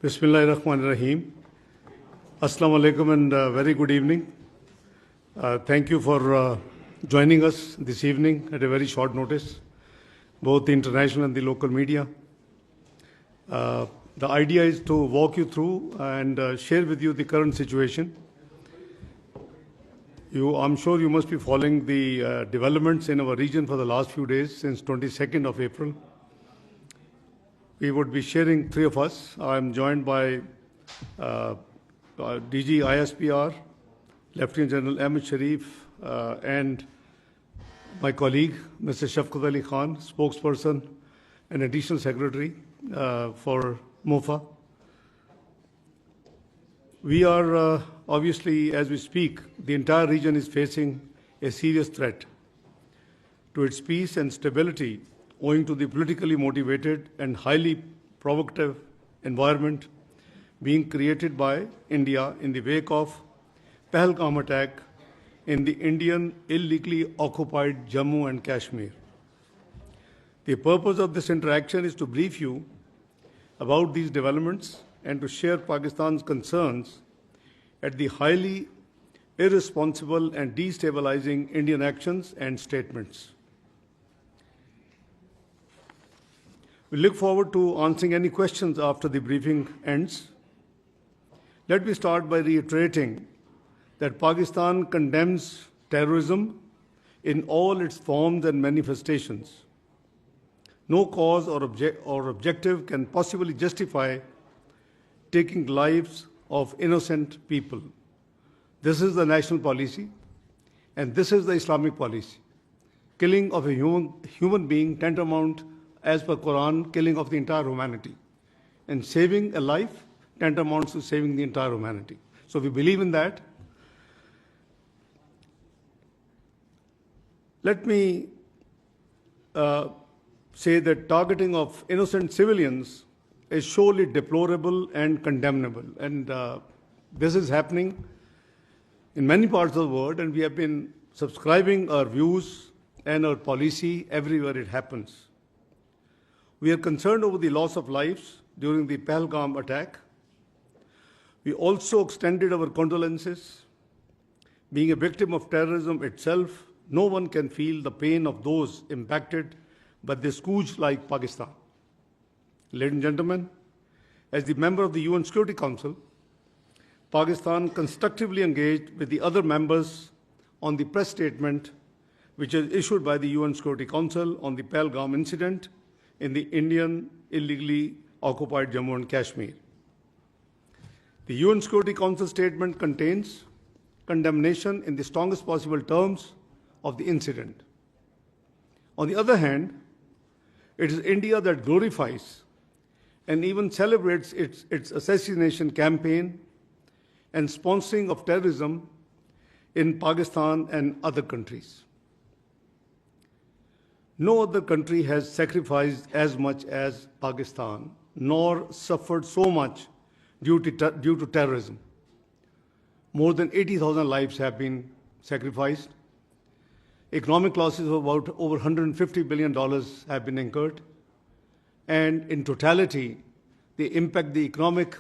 Bismillahirrahmanirrahim. Assalamu alaikum and very good evening. Thank you for joining us this evening at a very short notice, both the international and the local media. The idea is to walk you through and share with you the current situation. I'm sure you must be following the developments in our region for the last few days since 22nd of April. We would be sharing, three of us. I'm joined by DG ISPR, Lieutenant General Ahmed Sharif, and my colleague, Mr. Shafqat Ali Khan, spokesperson and additional secretary for MOFA. We are obviously, as we speak, the entire region is facing a serious threat to its peace and stability owing to the politically motivated and highly provocative environment being created by India in the wake of Pahalgam attack in the Indian illegally occupied Jammu and Kashmir. The purpose of this interaction is to brief you about these developments and to share Pakistan's concerns at the highly irresponsible and destabilizing Indian actions and statements. We look forward to answering any questions after the briefing ends. Let me start by reiterating that Pakistan condemns terrorism in all its forms and manifestations. No cause or objective can possibly justify taking lives of innocent people. This is the national policy, and this is the Islamic policy. Killing of a human being tantamount, as per Quran, killing of the entire humanity. And saving a life tantamounts to saving the entire humanity. So we believe in that. Let me say that targeting of innocent civilians is surely deplorable and condemnable. And this is happening in many parts of the world, and we have been subscribing our views and our policy everywhere it happens. We are concerned over the loss of lives during the Pahalgam attack. We also extended our condolences. Being a victim of terrorism itself, no one can feel the pain of those impacted by this scourge like Pakistan. Ladies and gentlemen, as the member of the UN Security Council, Pakistan constructively engaged with the other members on the press statement which is issued by the UN Security Council on the Pahalgam incident in the Indian illegally occupied Jammu and Kashmir. The UN Security Council statement contains condemnation in the strongest possible terms of the incident. On the other hand, it is India that glorifies and even celebrates its assassination campaign and sponsoring of terrorism in Pakistan and other countries. No other country has sacrificed as much as Pakistan, nor suffered so much due to terrorism. More than 80,000 lives have been sacrificed. Economic losses of about over $150 billion have been incurred. And in totality, the impact, the economic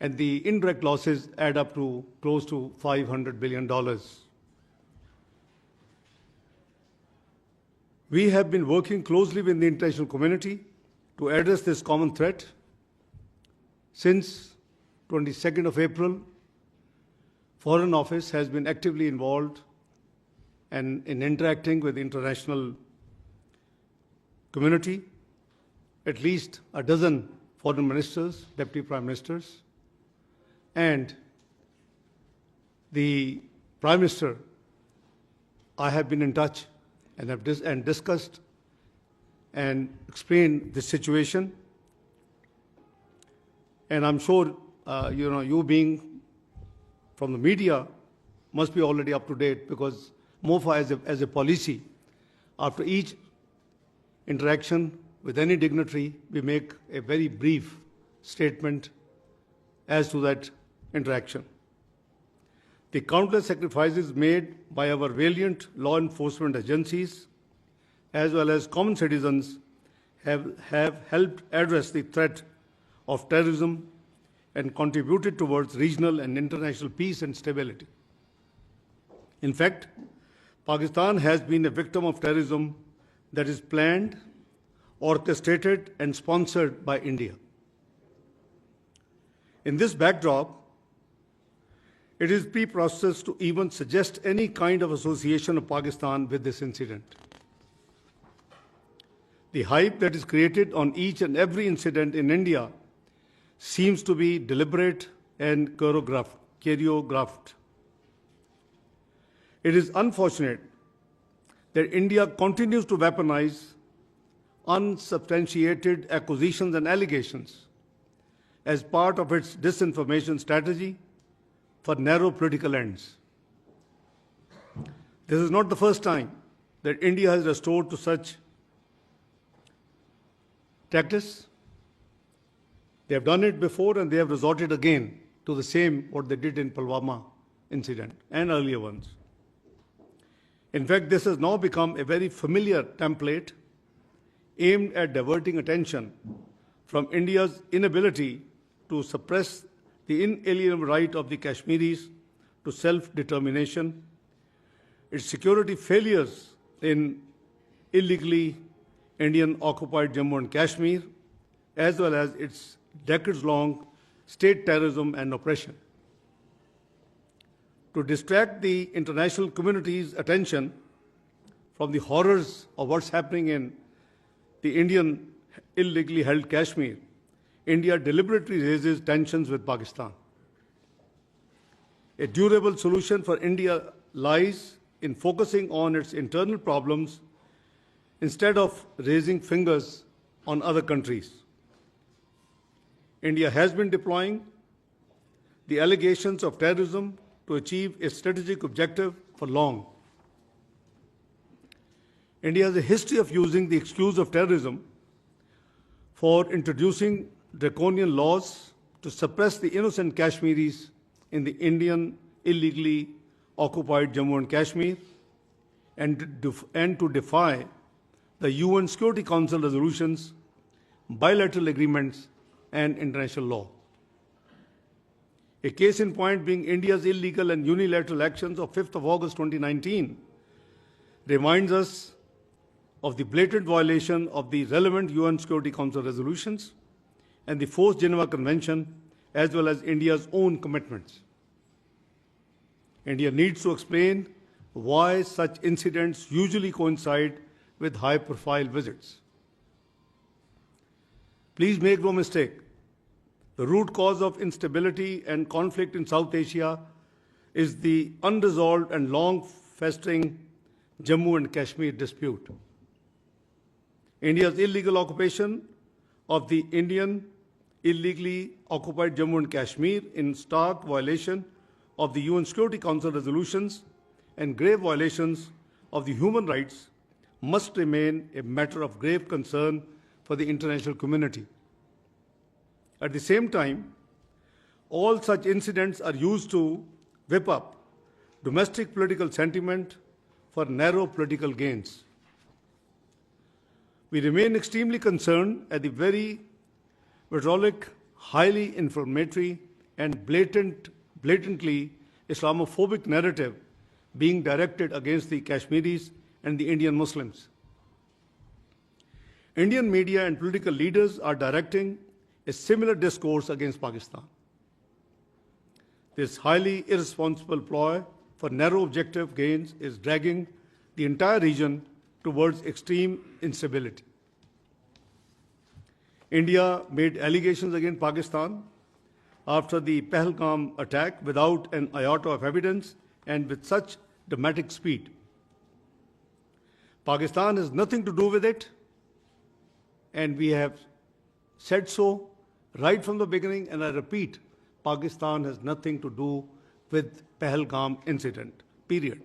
and the indirect losses add up to close to $500 billion. We have been working closely with the international community to address this common threat. Since 22nd of April, Foreign Office has been actively involved and in interacting with the international community. At least a dozen foreign ministers, deputy prime ministers, and the Prime Minister, I have been in touch and have discussed and explained the situation. And I'm sure, you being from the media must be already up to date, because MOFA as a policy, after each interaction with any dignitary, we make a very brief statement as to that interaction. The countless sacrifices made by our valiant law enforcement agencies as well as common citizens have helped address the threat of terrorism and contributed towards regional and international peace and stability. In fact, Pakistan has been a victim of terrorism that is planned, orchestrated, and sponsored by India. In this backdrop, it is preposterous to even suggest any kind of association of Pakistan with this incident. The hype that is created on each and every incident in India seems to be deliberate and choreographed. It is unfortunate that India continues to weaponize unsubstantiated accusations and allegations as part of its disinformation strategy for narrow political ends. This is not the first time that India has resorted to such tactics. They have done it before and they have resorted again to the same what they did in Pulwama incident and earlier ones. In fact, this has now become a very familiar template aimed at diverting attention from India's inability to suppress the inalienable right of the Kashmiris to self-determination, its security failures in illegally Indian-occupied Jammu and Kashmir, as well as its decades-long state terrorism and oppression. To distract the international community's attention from the horrors of what's happening in the Indian illegally held Kashmir, India deliberately raises tensions with Pakistan. A durable solution for India lies in focusing on its internal problems instead of raising fingers on other countries. India has been deploying the allegations of terrorism to achieve a strategic objective for long. India has a history of using the excuse of terrorism for introducing draconian laws to suppress the innocent Kashmiris in the Indian illegally occupied Jammu and Kashmir and to defy the UN Security Council resolutions, bilateral agreements, and international law. A case in point being India's illegal and unilateral actions of 5th of August 2019 reminds us of the blatant violation of the relevant UN Security Council resolutions and the Fourth Geneva Convention, as well as India's own commitments. India needs to explain why such incidents usually coincide with high-profile visits. Please make no mistake, the root cause of instability and conflict in South Asia is the unresolved and long-festering Jammu and Kashmir dispute. India's illegal occupation of the Indian illegally occupied Jammu and Kashmir in stark violation of the UN Security Council resolutions and grave violations of the human rights must remain a matter of grave concern for the international community. At the same time, all such incidents are used to whip up domestic political sentiment for narrow political gains. We remain extremely concerned at the very vitriolic, highly inflammatory, and blatantly Islamophobic narrative being directed against the Kashmiris and the Indian Muslims. Indian media and political leaders are directing a similar discourse against Pakistan. This highly irresponsible ploy for narrow objective gains is dragging the entire region towards extreme instability. India made allegations against Pakistan after the Pahalgam attack without an iota of evidence and with such dramatic speed. Pakistan has nothing to do with it, and we have said so right from the beginning, and I repeat, Pakistan has nothing to do with Pahalgam incident, period.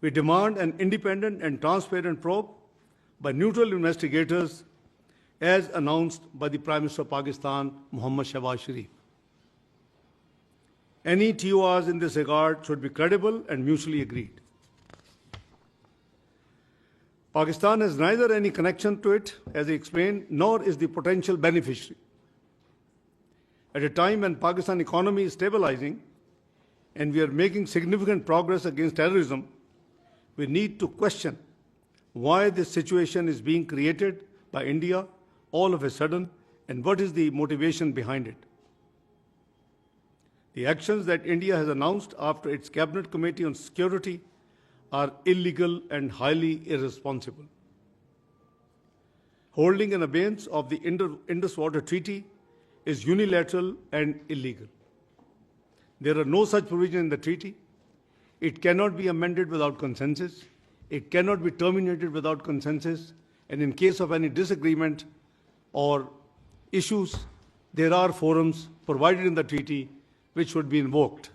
We demand an independent and transparent probe by neutral investigators as announced by the Prime Minister of Pakistan, Muhammad Shahbaz Sharif. Any TORs in this regard should be credible and mutually agreed. Pakistan has neither any connection to it, as I explained, nor is the potential beneficiary. At a time when Pakistan economy is stabilizing and we are making significant progress against terrorism, we need to question why this situation is being created by India all of a sudden and what is the motivation behind it. The actions that India has announced after its Cabinet Committee on Security are illegal and highly irresponsible. Holding an abeyance of the Indus Water Treaty is unilateral and illegal. There are no such provisions in the treaty. It cannot be amended without consensus. It cannot be terminated without consensus. And in case of any disagreement or issues, there are forums provided in the treaty which should be invoked.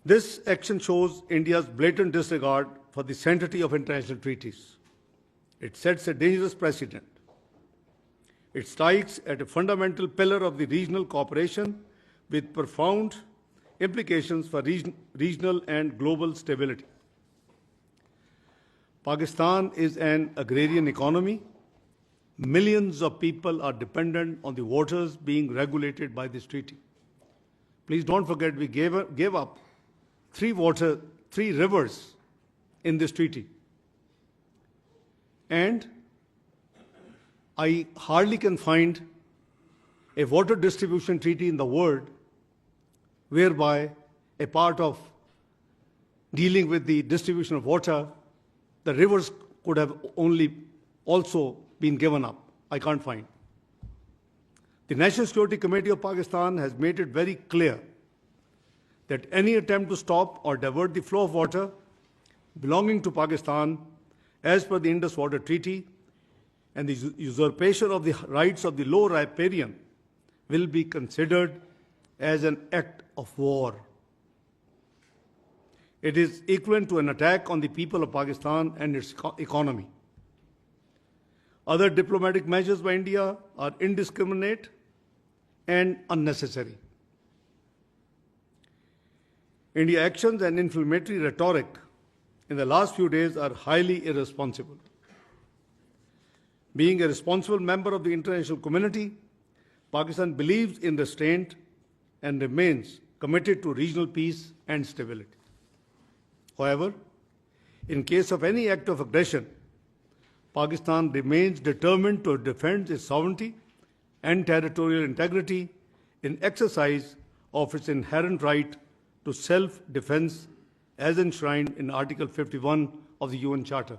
This action shows India's blatant disregard for the sanctity of international treaties. It sets a dangerous precedent. It strikes at a fundamental pillar of the regional cooperation with profound implications for regional and global stability. Pakistan is an agrarian economy. Millions of people are dependent on the waters being regulated by this treaty. Please don't forget we gave up three rivers in this treaty. And I hardly can find a water distribution treaty in the world whereby a part of dealing with the distribution of water, the rivers could have only also been given up. I can't find. The National Security Committee of Pakistan has made it very clear that any attempt to stop or divert the flow of water belonging to Pakistan as per the Indus Water Treaty and the usurpation of the rights of the low riparian will be considered as an act of war. It is equivalent to an attack on the people of Pakistan and its economy. Other diplomatic measures by India are indiscriminate and unnecessary. India's actions and inflammatory rhetoric in the last few days are highly irresponsible. Being a responsible member of the international community, Pakistan believes in restraint and remains committed to regional peace and stability. However, in case of any act of aggression, Pakistan remains determined to defend its sovereignty and territorial integrity in exercise of its inherent right to self-defense as enshrined in Article 51 of the UN Charter.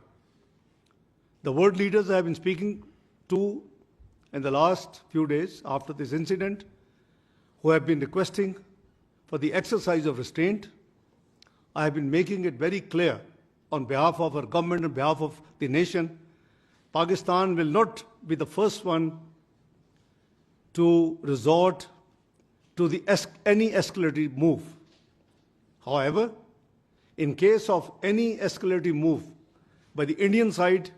The world leaders I have been speaking to in the last few days after this incident, who have been requesting for the exercise of restraint, I have been making it very clear on behalf of our government, on behalf of the nation, Pakistan will not be the first one to resort to any escalatory move. However, in case of any escalatory move by the Indian side,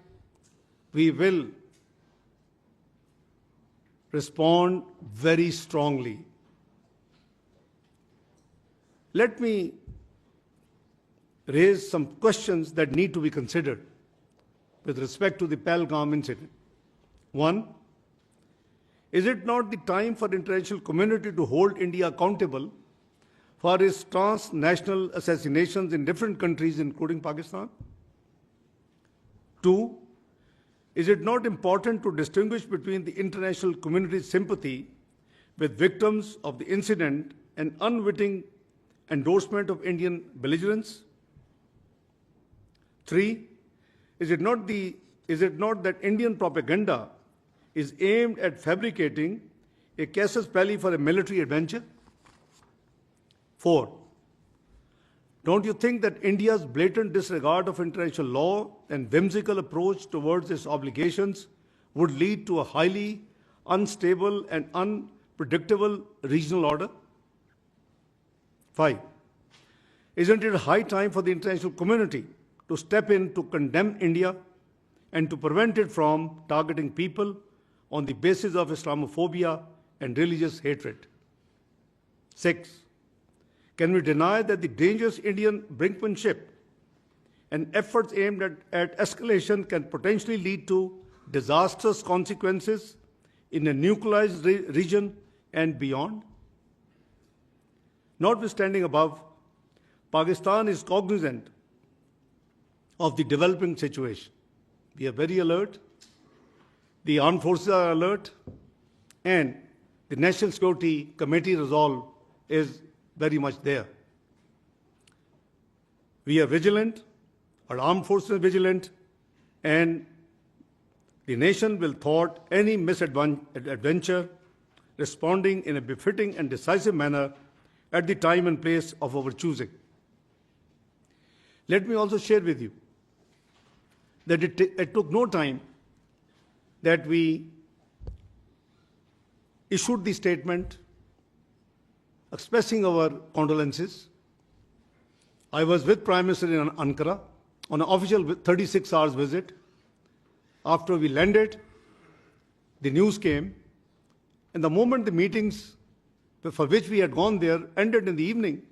we will respond very strongly. Let me raise some questions that need to be considered with respect to the Pahalgam incident. One, is it not the time for the international community to hold India accountable for its transnational assassinations in different countries, including Pakistan? Two, is it not important to distinguish between the international community's sympathy with victims of the incident and unwitting endorsement of Indian belligerence? Three, is it not that Indian propaganda is aimed at fabricating a casus belli for a military adventure? Four, don't you think that India's blatant disregard of international law and whimsical approach towards its obligations would lead to a highly unstable and unpredictable regional order? Five, isn't it high time for the international community to step in to condemn India and to prevent it from targeting people on the basis of Islamophobia and religious hatred? Six, can we deny that the dangerous Indian brinkmanship and efforts aimed at escalation can potentially lead to disastrous consequences in a nuclearized region and beyond. Notwithstanding above, Pakistan is cognizant of the developing situation. We are very alert, the armed forces are alert, and the National Security Committee resolve is very much there. We are vigilant, our armed forces are vigilant, and the nation will thwart any misadventure, responding in a befitting and decisive manner at the time and place of our choosing. Let me also share with you that it took no time that we issued the statement expressing our condolences. I was with Prime Minister in Ankara on an official 36 hours visit. After we landed, the news came, and the moment the meetings for which we had gone there ended in the evening,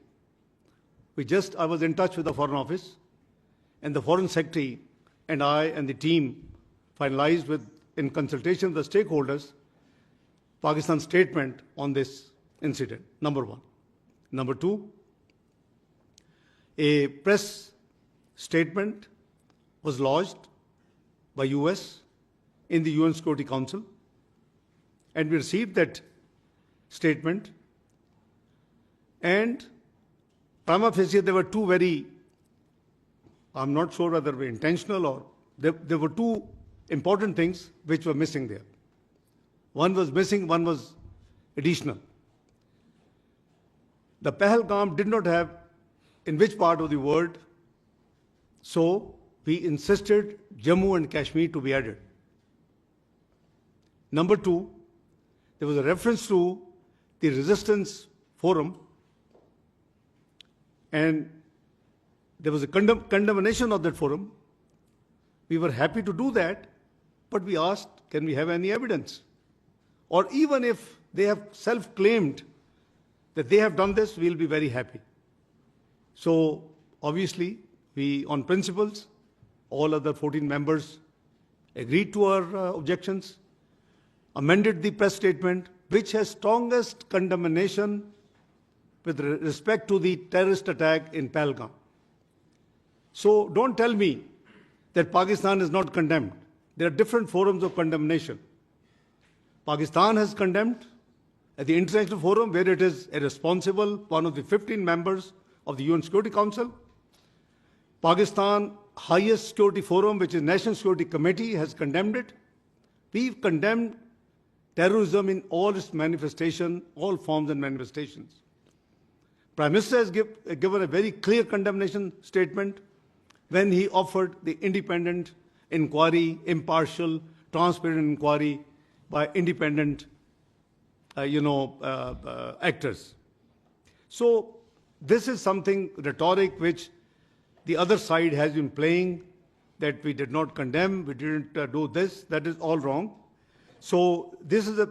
I was in touch with the Foreign Office, and the Foreign Secretary and I and the team finalized in consultation with the stakeholders, Pakistan's statement on this incident, number one. Number two, a press statement was lodged by US in the UN Security Council, and we received that statement, and prima facie there were two I'm not sure whether they were intentional or there were two important things which were missing there. One was missing, one was additional. The Pahalgam did not have in which part of the world, so we insisted Jammu and Kashmir to be added. Number two, there was a reference to the resistance forum, and there was a condemnation of that forum. We were happy to do that, but we asked, can we have any evidence? Or even if they have self-claimed that they have done this, we'll be very happy. So obviously, we, on principles, all other 14 members agreed to our objections, amended the press statement, which has strongest condemnation with respect to the terrorist attack in Pahalgam. So don't tell me that Pakistan is not condemned. There are different forums of condemnation. Pakistan has condemned at the International Forum, where it is a responsible, one of the 15 members of the UN Security Council. Pakistan highest security forum, which is National Security Committee, has condemned it. We've condemned terrorism in all its manifestation, all forms and manifestations. Prime Minister has given a very clear condemnation statement when he offered the independent inquiry, impartial, transparent inquiry by independent, actors. So this is something rhetoric which the other side has been playing, that we did not condemn, we didn't do this. That is all wrong. So this is a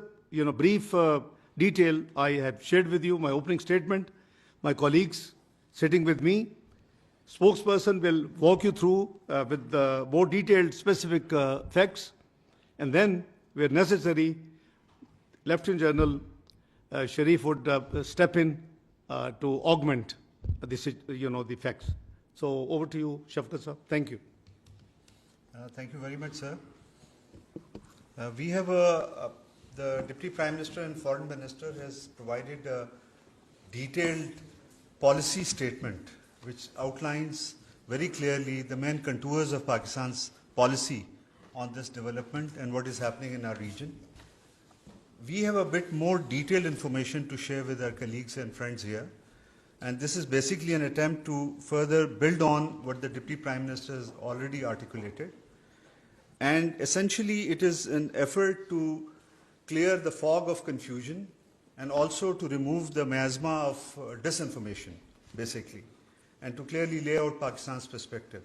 brief detail I have shared with you, my opening statement. My colleagues sitting with me, spokesperson will walk you through with more detailed specific facts, and then, where necessary, Lieutenant General Sharif would step in to augment the facts. So over to you, Shafqat sir. Thank you. Thank you very much, sir. We have the Deputy Prime Minister and Foreign Minister has provided a detailed policy statement which outlines very clearly the main contours of Pakistan's policy on this development and what is happening in our region. We have a bit more detailed information to share with our colleagues and friends here, and this is basically an attempt to further build on what the Deputy Prime Minister has already articulated. And essentially it is an effort to clear the fog of confusion and also to remove the miasma of disinformation, basically, and to clearly lay out Pakistan's perspective.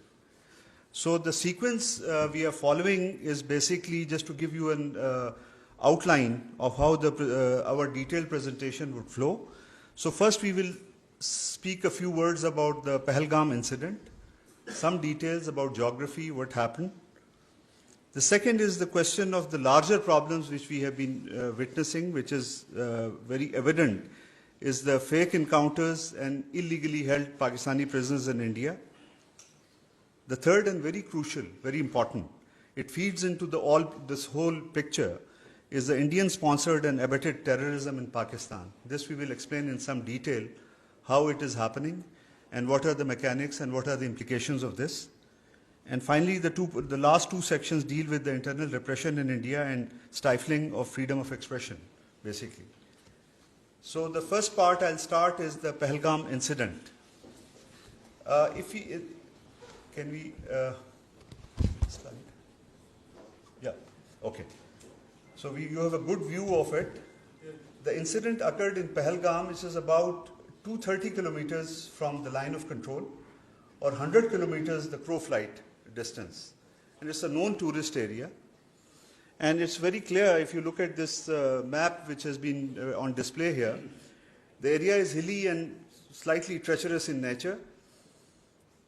So the sequence we are following is basically just to give you an outline of how our detailed presentation would flow. So first we will speak a few words about the Pahalgam incident, some details about geography, what happened. The second is the question of the larger problems which we have been witnessing, which is very evident, is the fake encounters and illegally held Pakistani prisoners in India. The third and very crucial, very important, it feeds into this whole picture, is the Indian-sponsored and abetted terrorism in Pakistan. This we will explain in some detail how it is happening and what are the mechanics and what are the implications of this. And finally, the last two sections deal with the internal repression in India and stifling of freedom of expression, basically. So the first part I'll start is the Pahalgam incident. Can we slide? Yeah, okay. So you have a good view of it. The incident occurred in Pahalgam, which is about 230 kilometers from the line of control, or 100 kilometers the crow flight distance. And it's a known tourist area. And it's very clear if you look at this map which has been on display here, the area is hilly and slightly treacherous in nature.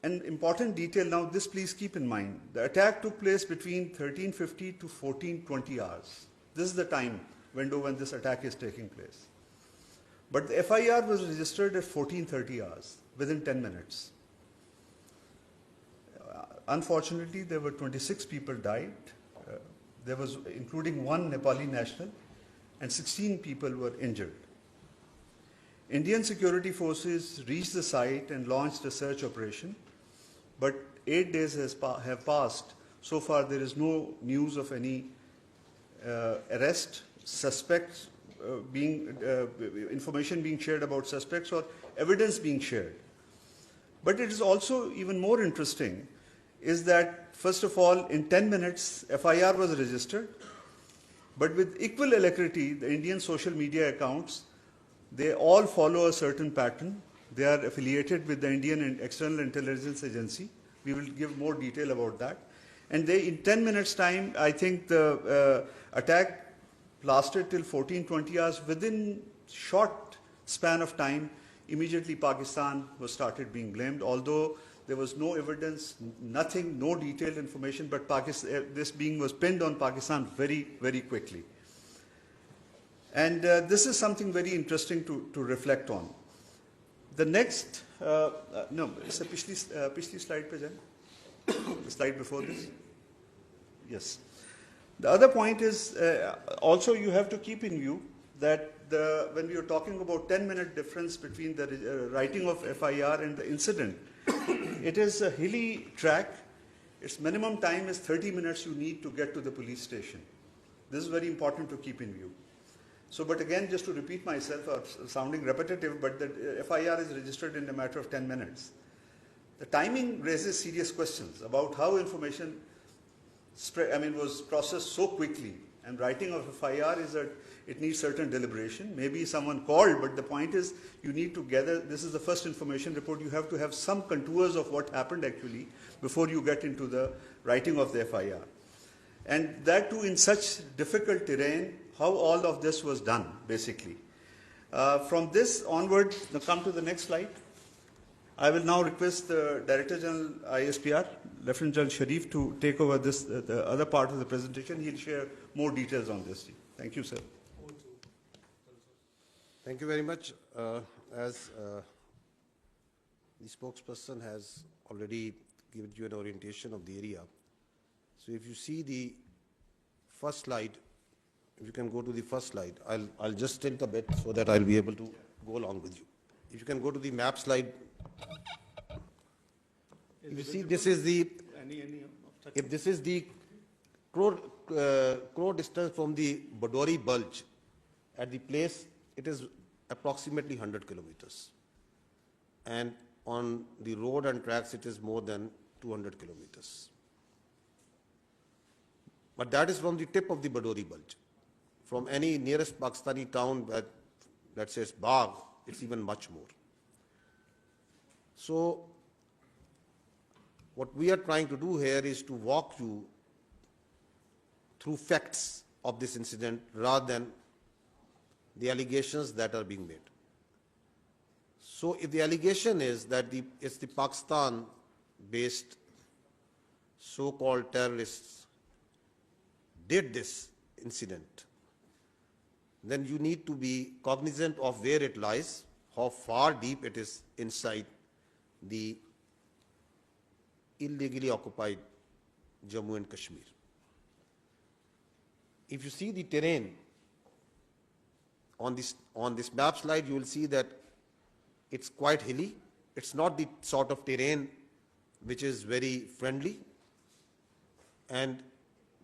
An important detail now, this please keep in mind. The attack took place between 1350 to 1420 hours. This is the time window when this attack is taking place. But the FIR was registered at 1430 hours, within 10 minutes. Unfortunately, there were 26 people died. There was, including one Nepali national, and 16 people were injured. Indian security forces reached the site and launched a search operation, but 8 days have passed. So far, there is no news of any arrest, suspects information being shared about suspects or evidence being shared. But it is also even more interesting is that, first of all, in 10 minutes, FIR was registered, but with equal alacrity, the Indian social media accounts, they all follow a certain pattern. They are affiliated with the Indian External Intelligence Agency. We will give more detail about that. And they, in 10 minutes time, I think the attack lasted till 14-20 hours. Within short span of time, immediately Pakistan was started being blamed, although there was no evidence, nothing, no detailed information, but this being was pinned on Pakistan very, very quickly. And this is something very interesting to reflect on. The next, no, it's a pichli slide pe jaye. The slide before this. Yes. The other point is also you have to keep in view that when we are talking about 10-minute difference between the writing of FIR and the incident, it is a hilly track. Its minimum time is 30 minutes you need to get to the police station. This is very important to keep in view. So, but again, just to repeat myself, sounding repetitive, but the FIR is registered in a matter of 10 minutes. The timing raises serious questions about how information was processed so quickly. And writing of FIR is that it needs certain deliberation. Maybe someone called, but the point is you need to gather, this is the first information report, you have to have some contours of what happened actually before you get into the writing of the FIR. And that too in such difficult terrain, how all of this was done, basically. From this onward, now come to the next slide. I will now request the Director General ISPR, Lieutenant General Sharif, to take over this, the other part of the presentation. He'll share more details on this. Thank you, sir. Thank you very much. As the spokesperson has already given you an orientation of the area. So if you see the first slide, if you can go to the first slide, I'll just tilt a bit so that I'll be able to go along with you. If you can go to the map slide. If you see, this is the, if this is the crow distance from the Badori Bulge at the place, it is approximately 100 kilometers. And on the road and tracks, it is more than 200 kilometers. But that is from the tip of the Badori Bulge. From any nearest Pakistani town that says Bagh, it's even much more. So what we are trying to do here is to walk you through facts of this incident rather than the allegations that are being made. So if the allegation is that it's the Pakistan-based so-called terrorists did this incident, then you need to be cognizant of where it lies, how far deep it is inside the illegally occupied Jammu and Kashmir. If you see the terrain on this map slide, you will see that it's quite hilly. It's not the sort of terrain which is very friendly, and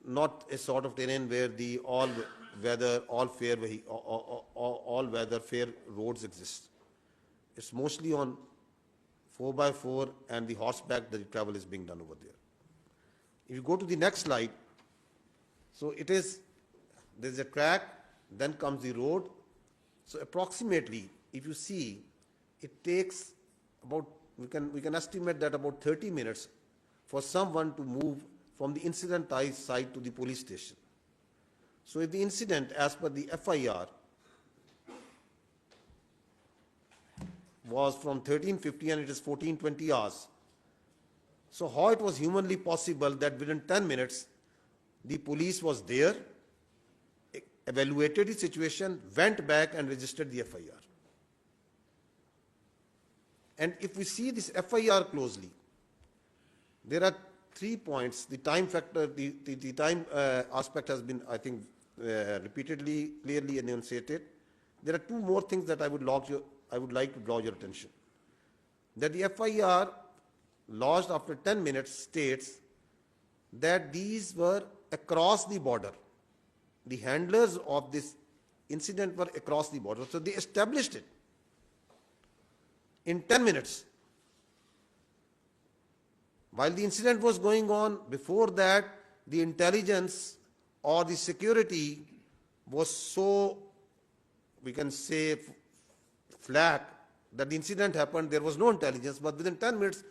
not a sort of terrain where the all-weather fair roads exist. It's mostly on 4x4 and the horseback that the travel is being done over there. If you go to the next slide, so there's a track, then comes the road. So approximately, if you see, it takes about, we can estimate that about 30 minutes for someone to move from the incident site to the police station. So if the incident, as per the FIR, was from 1350 and it is 1420 hours, so how it was humanly possible that within 10 minutes, the police was there, evaluated the situation, went back and registered the FIR. And if we see this FIR closely, there are 3 points. The time factor, the time aspect has been, I think, repeatedly, clearly enunciated. There are 2 more things that I would like to draw your attention. That the FIR lodged after 10 minutes states that these were across the border. The handlers of this incident were across the border. So they established it in 10 minutes. While the incident was going on, before that, the intelligence or the security was so, we can say, flat that the incident happened, there was no intelligence, but within 10 minutes,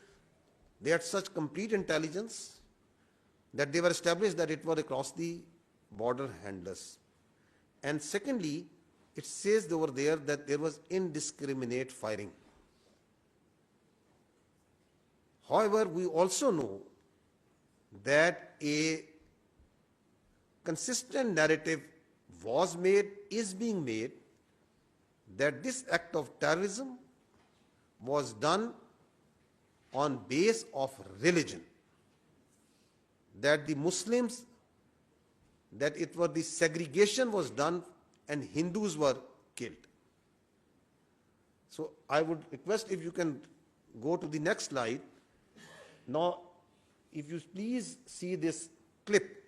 they had such complete intelligence that they were established that it was across the border handlers. And secondly, it says over there that there was indiscriminate firing. However, we also know that a consistent narrative was made, is being made, that this act of terrorism was done on base of religion, that the Muslims, that it was the segregation was done and Hindus were killed. So I would request if you can go to the next slide. Now, if you please see this clip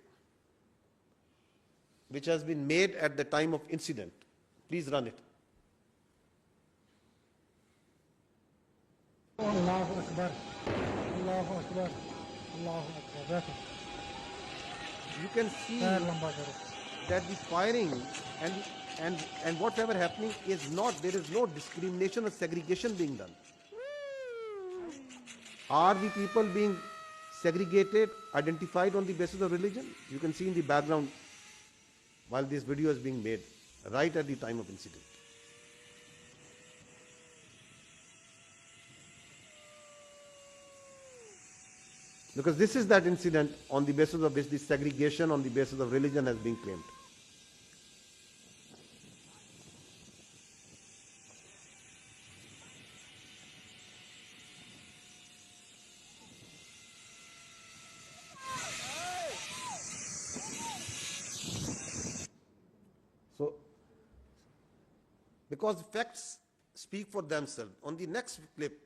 which has been made at the time of incident. Please run it. Allahu Akbar. Allahu Akbar. Allahu Akbar. You can see that the firing and whatever happening is not, there is no discrimination or segregation being done. Are the people being segregated, identified on the basis of religion? You can see in the background while this video is being made, right at the time of incident. Because this is that incident on the basis of which the segregation on the basis of religion has been claimed. So, because the facts speak for themselves. On the next clip,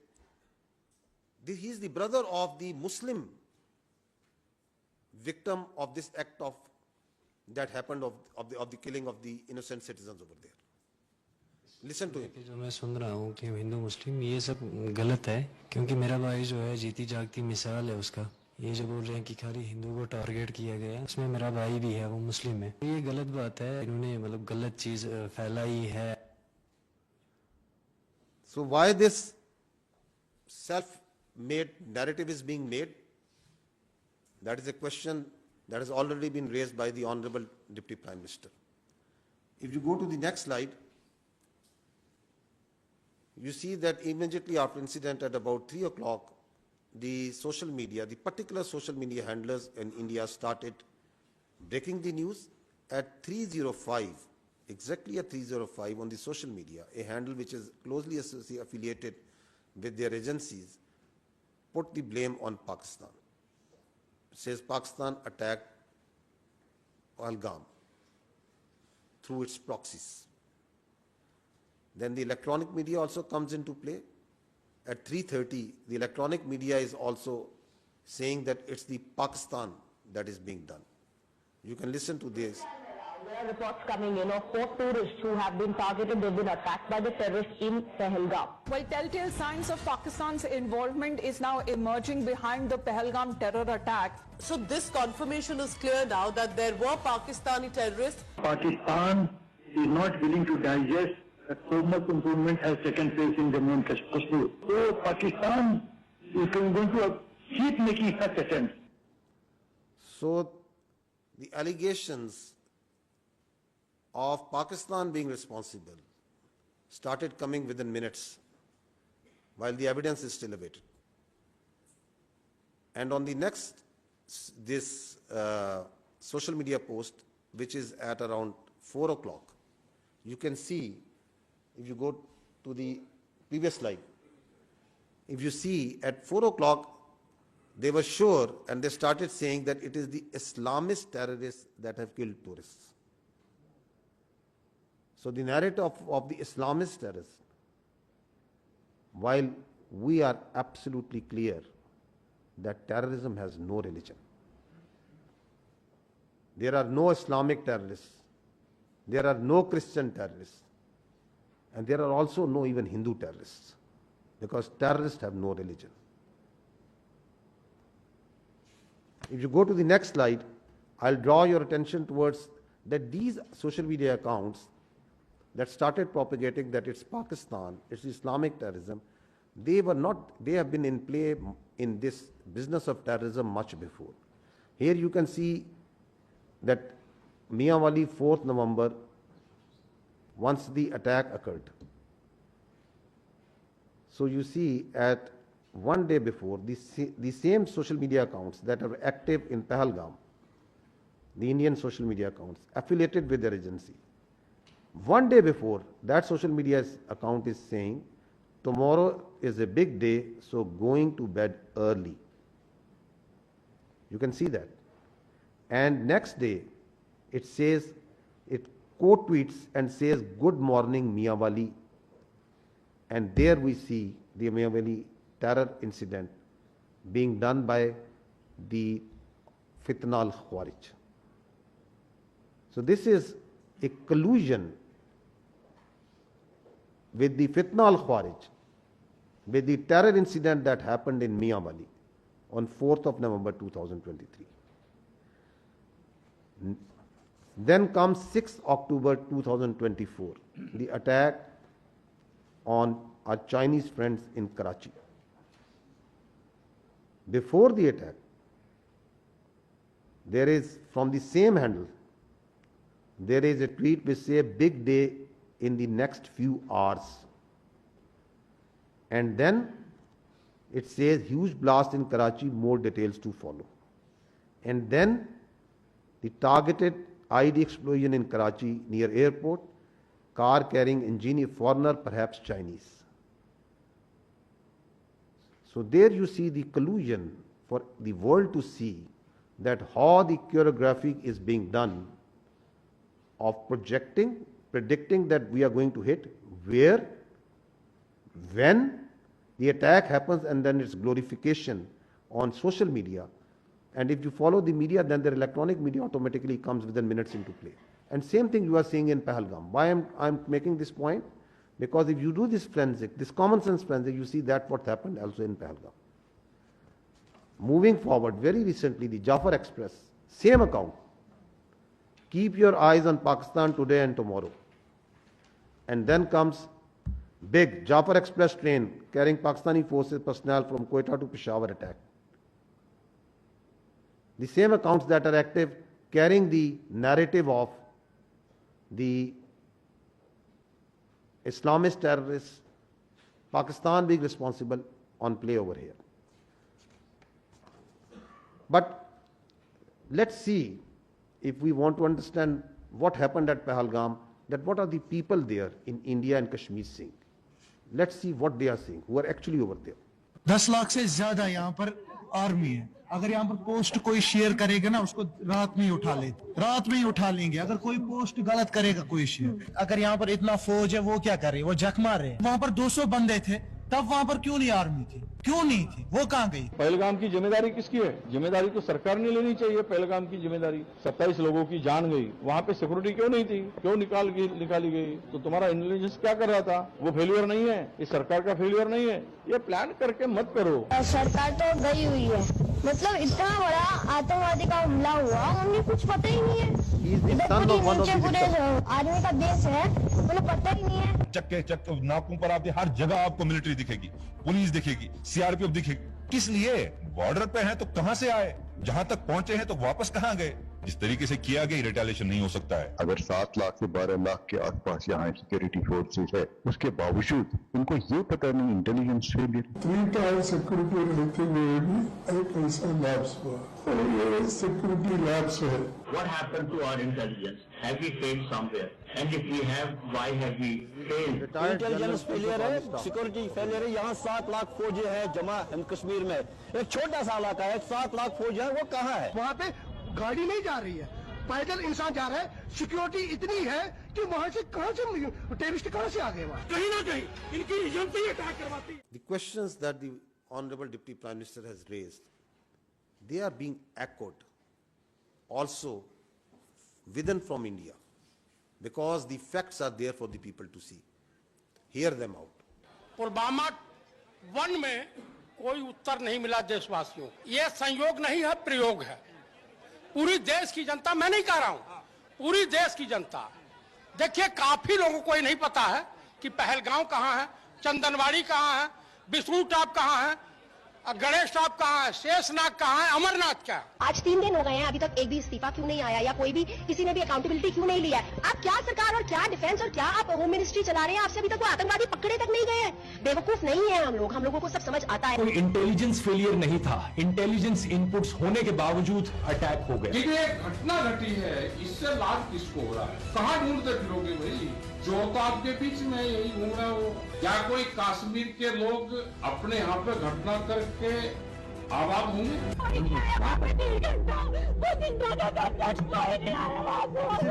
he is the brother of the Muslim victim of this act of that happened of the killing of the innocent citizens over there. Listen to him. जो मैं सुन रहा हूँ कि हिंदू मुस्लिम ये सब गलत है, क्योंकि मेरा भाई जो है जीती जागती मिसाल है उसका. ये जो बोल रहे हैं कि खाली हिंदू को टारगेट किया गया है, उसमें मेरा भाई भी है, वो मुस्लिम है. ये गलत बात है, इन्होंने मतलब गलत चीज फैलाई है. So why this self-made narrative is being made? That is a question that has already been raised by the Honorable Deputy Prime Minister. If you go to the next slide, you see that immediately after incident at about 3 o'clock, the social media, the particular social media handlers in India started breaking the news at 3:05, exactly at 3:05 on the social media, a handle which is closely affiliated with their agencies, put the blame on Pakistan. It says Pakistan attacked Pahalgam through its proxies. Then the electronic media also comes into play. At 3:30, the electronic media is also saying that it's the Pakistan that is being done. You can listen to this. There are reports coming in of 4 tourists who have been targeted. They've been attacked by the terrorists in Pahalgam. Well, telltale signs of Pakistan's involvement is now emerging behind the Pahalgam terror attack. So this confirmation is clear now that there were Pakistani terrorists. Pakistan is not willing to digest that so much improvement has taken place in Jammu and Kashmir. So Pakistan is going to keep making such attempts. So the allegations of Pakistan being responsible started coming within minutes while the evidence is still awaited. And on the next, this social media post, which is at around 4 o'clock, you can see, if you go to the previous slide, if you see at 4 o'clock, they were sure and they started saying that it is the Islamist terrorists that have killed tourists. So the narrative of the Islamist terrorists, while we are absolutely clear that terrorism has no religion. There are no Islamic terrorists, there are no Christian terrorists, and there are also no even Hindu terrorists, because terrorists have no religion. If you go to the next slide, I'll draw your attention towards that these social media accounts that started propagating that it's Pakistan, it's Islamic terrorism, they have been in play in this business of terrorism much before. Here you can see that Mianwali, 4th November, once the attack occurred. So you see at one day before, the same social media accounts that are active in Pahalgam, the Indian social media accounts affiliated with their agency, one day before, that social media account is saying, tomorrow is a big day, so going to bed early. You can see that. And next day, it says, it quote tweets and says, good morning, Mianwali. And there we see the Mianwali terror incident being done by the Fitna al-Khawarij. So this is a collusion with the Fitna al-Khawarij, with the terror incident that happened in Mianwali on 4th of November 2023. Then comes 6th October 2024, the attack on our Chinese friends in Karachi. Before the attack, there is, from the same handle, there is a tweet which says, big day in the next few hours. And then it says, huge blast in Karachi, more details to follow. And then the targeted ID explosion in Karachi near airport, car carrying engineer, foreigner, perhaps Chinese. So there you see the collusion for the world to see that how the choreography is being done of predicting that we are going to hit, where, when the attack happens, and then its glorification on social media. And if you follow the media, then the electronic media automatically comes within minutes into play. And same thing you are seeing in Pahalgam. Why I'm making this point? Because if you do this forensic, this common sense forensic, you see that what happened also in Pahalgam. Moving forward, very recently, the Jafar Express, same account. Keep your eyes on Pakistan today and tomorrow. And then comes big Jafar Express train carrying Pakistani forces personnel from Quetta to Peshawar attack. The same accounts that are active carrying the narrative of the Islamist terrorists, Pakistan being responsible on play over here. But let's see if we want to understand what happened at Pahalgam, that what are the people there in India and Kashmir saying? Let's see what they are saying, who are actually over there. 10 lakh से ज्यादा यहाँ पर army है. अगर यहाँ पर post कोई share करेगा ना, उसको रात में ही उठा ले, रात में ही उठा लेंगे. अगर कोई पोस्ट गलत करेगा कोई शेयर, अगर यहाँ पर इतना फौज है, वो क्या कर रही है? वो जख मार रहे हैं. वहाँ पर 200 बंदे थे, तब वहाँ पर क्यों नहीं आर्मी थी? क्यों नहीं थी? वो कहाँ गई? पहलगाम की जिम्मेदारी किसकी है? जिम्मेदारी तो सरकार ने लेनी चाहिए. पहलगाम की जिम्मेदारी, 27 लोगों की जान गई, वहाँ पे सिक्योरिटी क्यों नहीं थी? क्यों निकाली गई? तो तुम्हारा इंटेलिजेंस क्या कर रहा था? वो फेलियर नहीं है, ये सरकार का फेलियर नहीं है. ये प्लान करके मत करो. सरकार तो गई हुई है, मतलब इतना बड़ा आतंकवादी का हमला हुआ, हमें कुछ पता ही नहीं है. नीचे पूरे आर्मी का देश है, उन्हें पता ही नहीं है. चक्के नाकों पर आपके हर जगह आपको मिलिट्री दिखेगी, पुलिस दिखेगी, सीआरपीएफ दिखेगी. किस लिए? बॉर्डर पे हैं तो कहां से आए? जहां तक पहुंचे हैं तो वापस कहां गए? जिस तरीके से किया गया रिटेलिएशन नहीं हो सकता है. अगर 7 लाख से 12 लाख के आसपास यहाँ सिक्योरिटी फोर्सेस है, उसके बावजूद उनको ये पता नहीं इंटेलिजेंस फेलियर. 3 times सिक्योरिटी रहते हुए भी एक ऐसा लैप्स हुआ, और ये सिक्योरिटी लैप्स है. What happened to our intelligence? Have we failed somewhere? And if we have, why have we failed? Intelligence failure है, सिक्योरिटी फेलियर है. यहाँ 7 लाख फौजी है जमा कश्मीर में. एक छोटा सा इलाका है, 7 लाख फौज है, वो कहाँ है? वहाँ पे गाड़ी नहीं जा रही है, पैदल इंसान जा रहा है. सिक्योरिटी इतनी है कि वहाँ से कहाँ से टेररिस्ट कहाँ से आ गए? वहाँ कहीं ना कहीं इनकी रीजन से ही अटैक करवाती है. The questions that the Honorable Deputy Prime Minister has raised, they are being echoed also within from India, because the facts are there for the people to see. Hear them out. Pulwama 1 में कोई उत्तर नहीं मिला देशवासियों. ये संयोग नहीं है, प्रयोग है. पूरी देश की जनता, मैं नहीं कह रहा हूं, पूरी देश की जनता. देखिए, काफी लोगों को ये नहीं पता है कि पहलगांव कहां है, चंदनवाड़ी कहां है, विष्णु टॉप कहां है, गणेश टॉप कहां है, शेषनाग कहां है, अमरनाथ क्या है. आज 3 दिन हो गए हैं, अभी तक एक भी इस्तीफा क्यों नहीं आया, या कोई भी किसी ने भी अकाउंटेबिलिटी क्यों नहीं लिया है? आप क्या सरकार और क्या डिफेंस और क्या आप होम मिनिस्ट्री चला रहे हैं? आपसे अभी तक वो आतंकवादी पकड़े तक नहीं गए हैं. बेवकूफ नहीं है हम लोगों को सब समझ आता है. कोई इंटेलिजेंस फेलियर नहीं था, इंटेलिजेंस इनपुट्स होने के बावजूद अटैक हो गए. ये घटना घटी है, इससे लाभ किसको हो रहा है? कहाँ ढूंढते फिरोगे भाई? जो तो आपके बीच में यही घूम रहा हो. क्या कोई कश्मीर के लोग अपने यहाँ पे घटना करके आबाद होंगे? This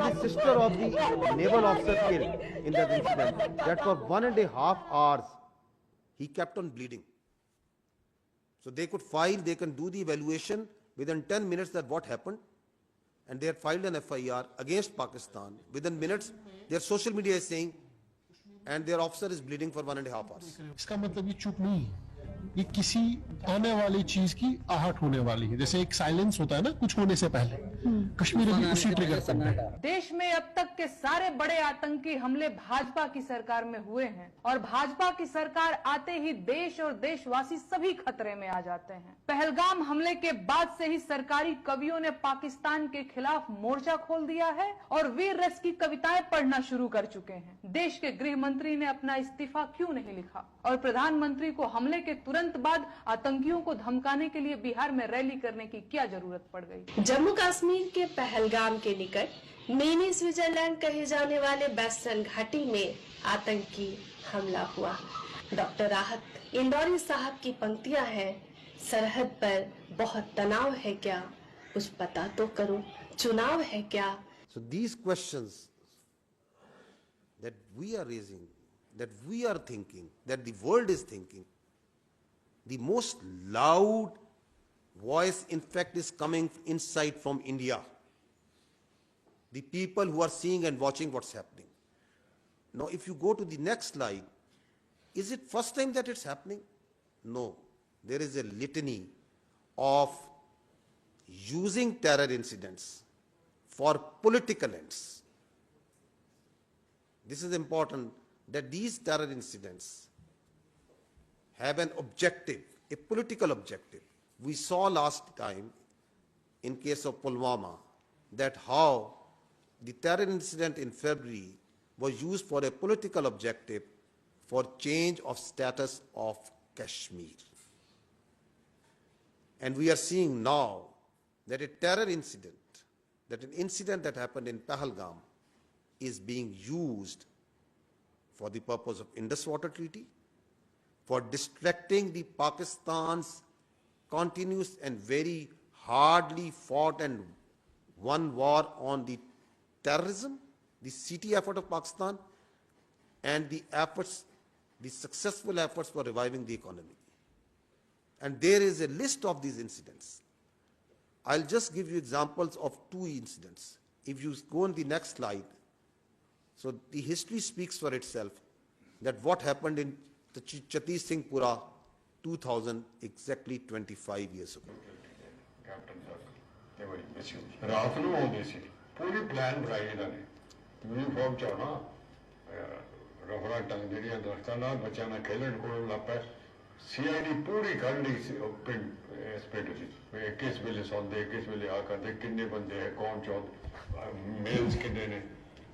is the sister of the naval officer killed in that incident, that for 1.5 hours he kept on bleeding. So they could file, they can do the evaluation within 10 minutes that what happened, and they had filed an FIR against Pakistan. Within minutes, their social media is saying, and their officer is bleeding for 1.5 hours. इसका मतलब ये चुप नहीं, ये किसी आने वाली चीज की आहट होने वाली है. जैसे एक साइलेंस होता है ना कुछ होने से पहले, कश्मीर भी उसी ट्रिगर पर है. देश में अब तक के सारे बड़े आतंकी हमले भाजपा की सरकार में हुए हैं, और भाजपा की सरकार आते ही देश और देशवासी सभी खतरे में आ जाते हैं. पहलगाम हमले के बाद से ही सरकारी कवियों ने पाकिस्तान के खिलाफ मोर्चा खोल दिया है और वीर रस की कविताएं पढ़ना शुरू कर चुके हैं. देश के गृह मंत्री ने अपना इस्तीफा क्यों नहीं लिखा, और प्रधानमंत्री को हमले के तुरंत बाद आतंकियों को धमकाने के लिए बिहार में रैली करने की क्या जरूरत पड़ गई? जम्मू कश्मीर के पहलगाम के निकट मिनी स्विट्जरलैंड कहे जाने वाले वेस्टर्न घाटी में आतंकी हमला हुआ. डॉक्टर राहत इंदौरी साहब की पंक्तियां हैं, सरहद पर बहुत तनाव है क्या, कुछ पता तो करो, चुनाव है क्या. So these questions that we are raising, that we are thinking, that the world is thinking, the most loud voice in fact is coming inside from India. The people who are seeing and watching what's happening. Now if you go to the next slide, is it first time that it's happening? No. There is a litany of using terror incidents for political ends. This is important, that these terror incidents have an objective, a political objective. We saw last time in case of Pulwama that how the terror incident in February was used for a political objective for change of status of Kashmir. And we are seeing now that a terror incident that an incident that happened in Pahalgam is being used for the purpose of Indus Water Treaty, for distracting the Pakistan's continuous and very hardly fought and won war on the terrorism, the CT effort of Pakistan, and the efforts, the successful efforts for reviving the economy. And there is a list of these incidents. I'll just give you examples of 2 incidents. If you go on the next slide, so the history speaks for itself, that what happened in the Chatti Singhpura 2000, exactly 25 years ago. ਰਾਤ ਨੂੰ ਆਉਂਦੇ ਸੀ ਪੂਰੀ plan ਬਣਾਈ ਇਹਨਾਂ ਨੇ uniform ਚ ਆਉਣਾ ਰਬੜਾ ਟੰਗ ਜਿਹੜੀਆਂ ਦਰਖਤਾਂ ਨਾਲ ਬੱਚਿਆਂ ਨਾਲ ਖੇਲਣ ਕੋਲ ਲੱਪਾ CID ਪੂਰੀ ਕਰ ਲਈ ਸੀ ਪਿੰਡ ਇਸ ਪਿੰਡ ਵਿੱਚ ਕਿਸ ਵੇਲੇ ਸੌਂਦੇ ਕਿਸ ਵੇਲੇ ਆ ਕਰਦੇ ਕਿੰਨੇ ਬੰਦੇ ਹੈ ਕੌਣ ਚੌਂਦੇ ਮੇਲਸ ਕਿੰਨੇ ਨੇ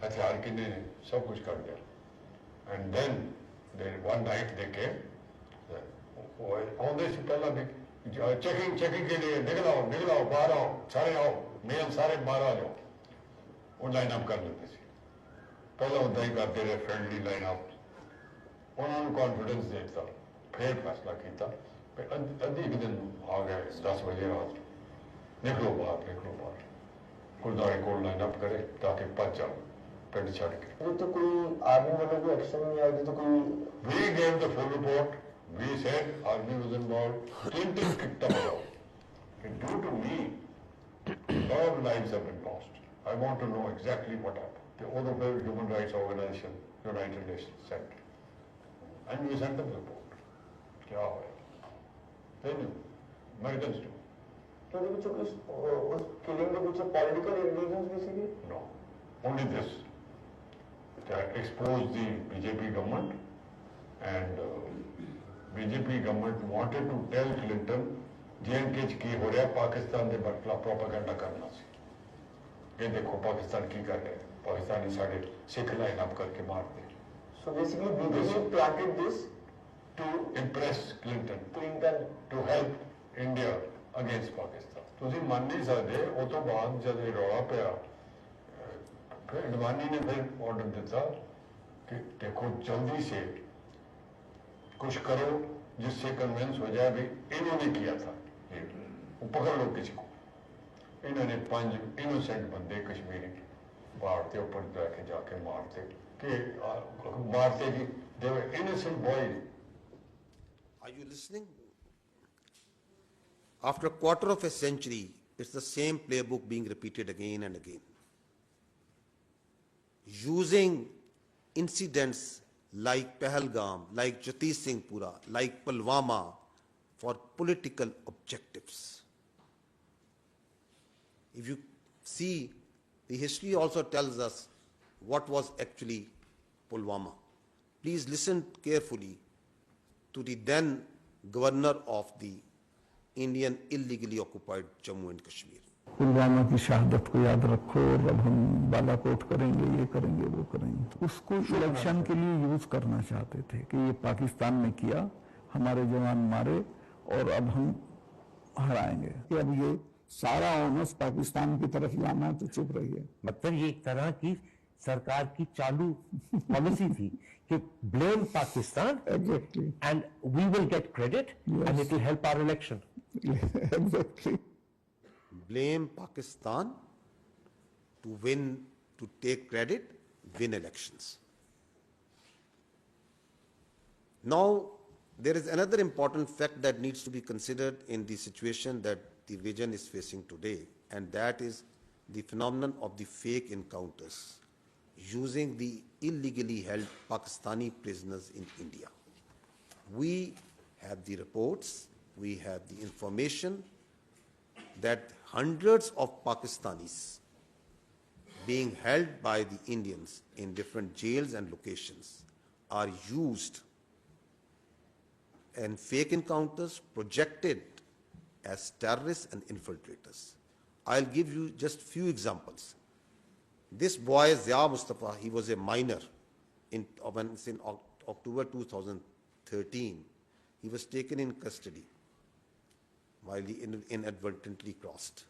ਹਥਿਆਰ ਕਿੰਨੇ ਨੇ ਸਭ ਕੁਝ ਕਰ ਲਿਆ ਐਂਡ ਦੈਨ ਦੇ ਵਨ ਨਾਈਟ ਦੇ ਕੇ ਆਉਂਦੇ ਸੀ ਪਹਿਲਾਂ ਵੀ चेकिंग के लिए निकलाओ बाहर आओ सारे आओ मेल सारे बाहर आ जाओ वो लाइन अप कर लेते थे पहले उदा ही करते रहे फ्रेंडली लाइन अप उन्होंने कॉन्फिडेंस देता फिर फैसला किया अद्धी एक दिन आ गए 10 बजे रात निकलो बाहर गुरुद्वारे को लाइन अप करे ताकि बच जाओ पिंड छड़ के तो कोई आर्मी वालों को एक्शन नहीं आएगी तो कोई we gave the full report. We said army was involved. Clinton kicked them out. And due to me, a lot of lives have been lost. I want to know exactly what happened. The other human rights organization, United Nations, sent. And we sent them the report. क्या हुआ? They knew. Americans knew. So the was killing the political reasons basically? No. Only this. That exposed the BJP government and BJP government wanted to tell Clinton J&K की हो रहा पाकिस्तान के बटला propaganda करना सी ये देखो पाकिस्तान की कर रहे पाकिस्तानी साढ़े सिख लाइन अप करके मार दे so basically BJP planted this to impress Clinton to help India against Pakistan ਤੁਸੀਂ ਮੰਨ ਨਹੀਂ ਸਕਦੇ ਉਹ ਤੋਂ ਬਾਅਦ ਜਦ ਇਹ ਰੌਲਾ ਪਿਆ फिर अडवाणी ने फिर ऑर्डर दिया कि देखो जल्दी से कुछ करो जिससे कन्विंस हो जाए भी इन्होंने किया था वो पकड़ लो किसी को इन्होंने 5 इनोसेंट बंदे कश्मीरी पहाड़ के ऊपर जाके मारते कि they were innocent boys. Are you listening? After a quarter of a century, it's the same playbook being repeated again and again. Using incidents like Pahalgam, like Chatti Singhpura, like Pulwama for political objectives. If you see, the history also tells us what was actually Pulwama. Please listen carefully to the then governor of the Indian illegally occupied Jammu and Kashmir. Pulwama की शहादत को याद रखो और अब हम बालाकोट करेंगे ये करेंगे वो करेंगे उसको इलेक्शन के लिए यूज करना चाहते थे कि ये पाकिस्तान ने किया हमारे जवान मारे और अब हम हराएंगे कि अब ये सारा ऑनर्स पाकिस्तान की तरफ लाना तो चुप रहिए मतलब ये एक तरह की सरकार की चालू पॉलिसी थी कि blame Pakistan and we will get credit and it will help our election exactly Blame Pakistan to win, to take credit, win elections. Now, there is another important fact that needs to be considered in the situation that the region is facing today, and that is the phenomenon of the fake encounters using the illegally held Pakistani prisoners in India. We have the reports, we have the information that hundreds of Pakistanis being held by the Indians in different jails and locations are used in fake encounters projected as terrorists and infiltrators. I'll give you just few examples. This boy, Zia Mustafa, he was a minor in October 2013. He was taken in custody while he inadvertently crossed.